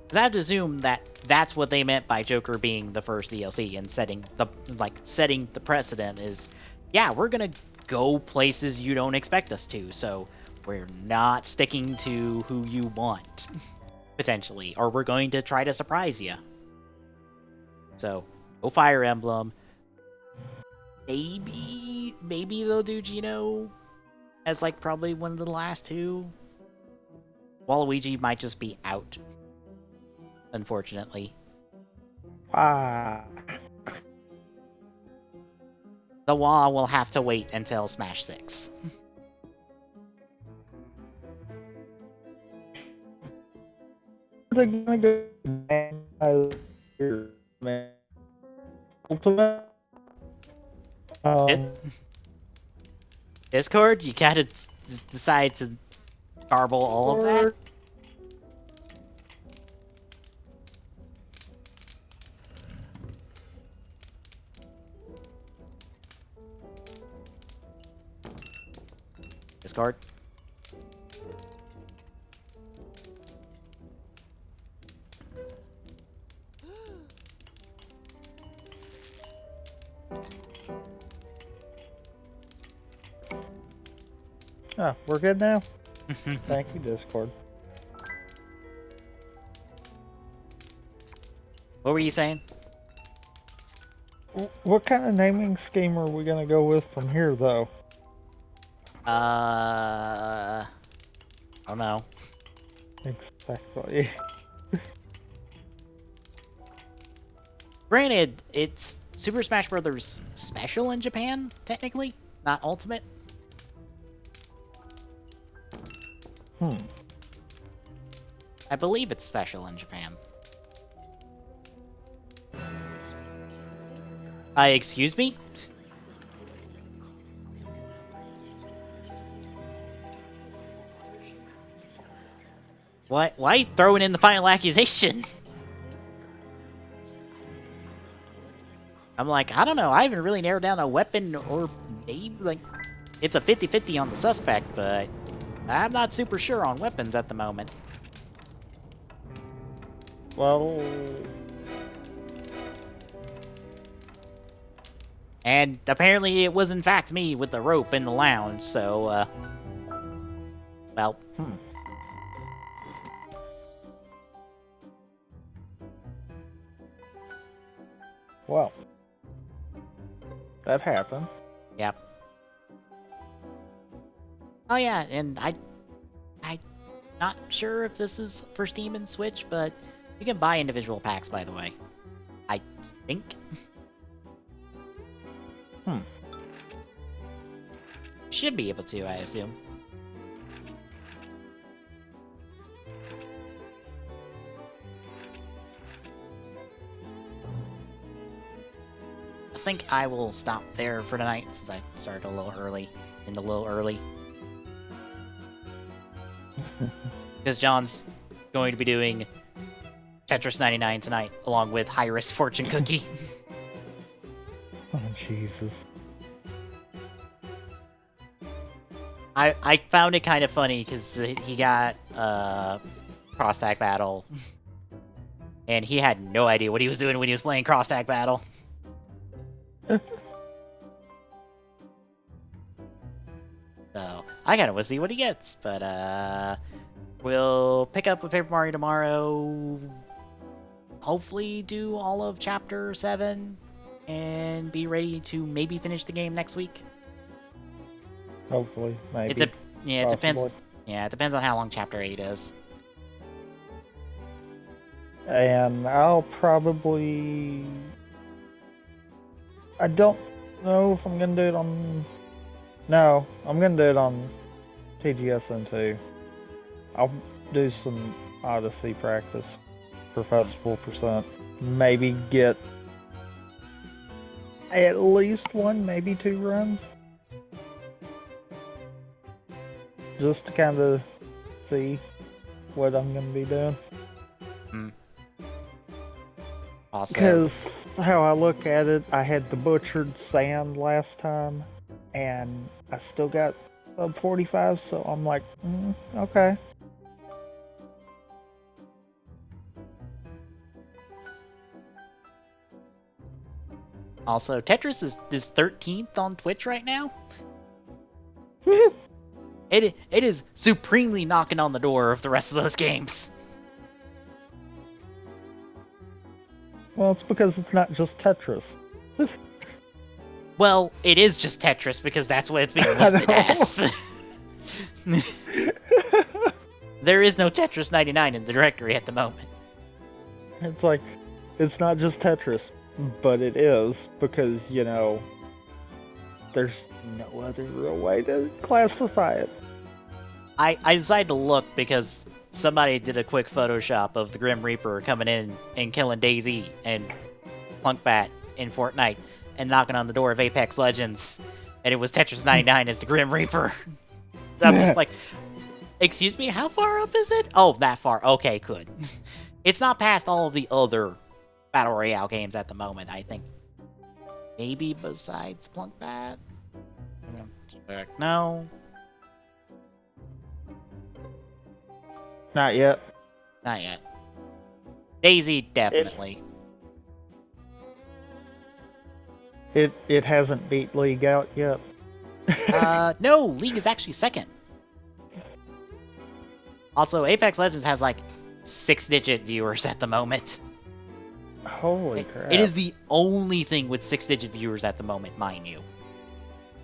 Because I have to assume that that's what they meant by Joker being the first DLC and setting the precedent is, yeah, we're gonna go places you don't expect us to, so we're not sticking to who you want, potentially, or we're going to try to surprise you. So, no Fire Emblem. Maybe they'll do Geno as like probably one of the last two. Waluigi might just be out, unfortunately. Ah. The Wah will have to wait until Smash 6. They're gonna go Ultimate. Discord, you gotta decide to garble all of that. Discord. Ah, we're good now? Thank you, Discord. What were you saying? What kind of naming scheme are we gonna go with from here, though? I don't know. Exactly. Granted, it's Super Smash Bros. Special in Japan, technically, not Ultimate. I believe it's special in Japan. Excuse me? What? Why are you throwing in the final accusation? I'm like, I don't know. I haven't really narrowed down a weapon or maybe, like, it's a 50-50 on the suspect, but I'm not super sure on weapons at the moment. Well... And apparently it was in fact me with the rope in the lounge, so, well... Well... That happened. Yep. Oh yeah, and I'm not sure if this is for Steam and Switch, but you can buy individual packs, by the way. I think. Should be able to, I assume. think I will stop there for tonight since I started a little early. Because John's going to be doing Tetris 99 tonight, along with High Risk Fortune Cookie. Oh, Jesus. I found it kind of funny because he got Cross Tag Battle, and he had no idea what he was doing when he was playing Cross Tag Battle. So I kind of want to see what he gets, but we'll pick up with Paper Mario tomorrow. Hopefully, do all of Chapter 7, and be ready to maybe finish the game next week. Hopefully, maybe. It depends. Possibly. Yeah, it depends on how long Chapter 8 is. And I'll probably... I don't know if I'm going to do it on... No, I'm going to do it on TGSN2. I'll do some Odyssey practice for Festival %. Maybe get at least 1, maybe 2 runs. Just to kind of see what I'm going to be doing. Awesome. Because how I look at it, I had the butchered sand last time, and I still got sub 45, so I'm like, okay. Also, Tetris is 13th on Twitch right now. It is supremely knocking on the door of the rest of those games. Well, it's because it's not just Tetris. Well, it is just Tetris because that's what it's being listed as. There is no Tetris 99 in the directory at the moment. It's like, it's not just Tetris, but it is because, you know, there's no other real way to classify it. I decided to look because somebody did a quick Photoshop of the Grim Reaper coming in and killing DayZ and Plunkbat in Fortnite and knocking on the door of Apex Legends, and it was Tetris 99 as the Grim Reaper. I'm just like, excuse me, how far up is it? Oh, that far. Okay, good. It's not past all of the other Battle Royale games at the moment, I think. Maybe besides Plunkbat? No. Not yet. Not yet. DayZ, definitely. It hasn't beat League out yet. No, League is actually second. Also, Apex Legends has like 6-digit viewers at the moment. Holy crap. It is the only thing with 6-digit viewers at the moment, mind you.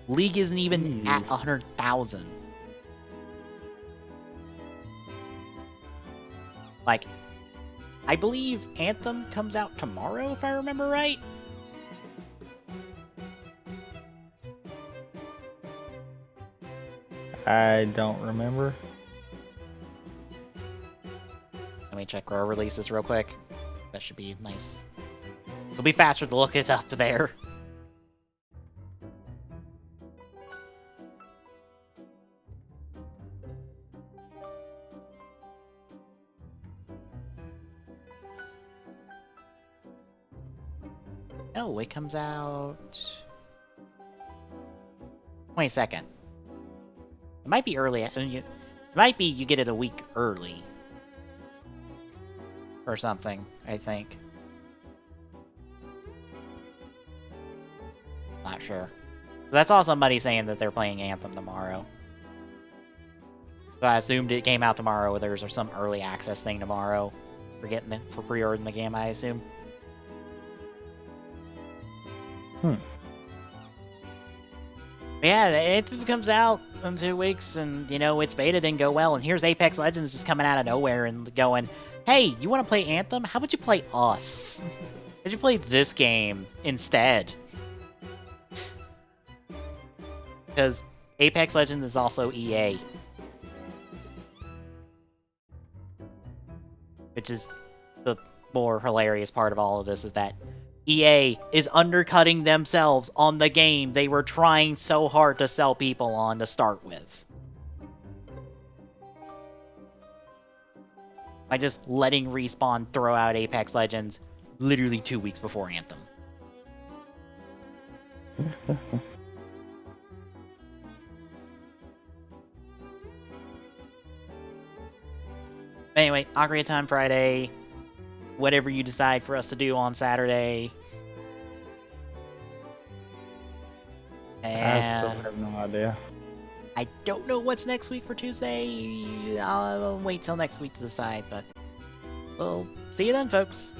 League isn't even at 100,000. Like, I believe Anthem comes out tomorrow, if I remember right. I don't remember. Let me check our releases real quick. That should be nice. It'll be faster to look it up there. Oh, it comes out 22nd. It might be early. I mean, it might be you get it a week early. Or something, I think. Not sure. I saw somebody saying that they're playing Anthem tomorrow. So I assumed it came out tomorrow, or there's some early access thing tomorrow for pre-ordering the game, I assume. Yeah, Anthem comes out in 2 weeks, and, you know, its beta didn't go well, and here's Apex Legends just coming out of nowhere and going, hey, you want to play Anthem? How about you play us? How about you play this game instead? Because Apex Legends is also EA. Which is the more hilarious part of all of this, is that EA is undercutting themselves on the game they were trying so hard to sell people on to start with. By just letting Respawn throw out Apex Legends literally 2 weeks before Anthem. Anyway, Ocarina of Time Friday. Whatever you decide for us to do on Saturday. I still And have no idea. I don't know what's next week for Tuesday. I'll wait till next week to decide, but we'll see you then, folks.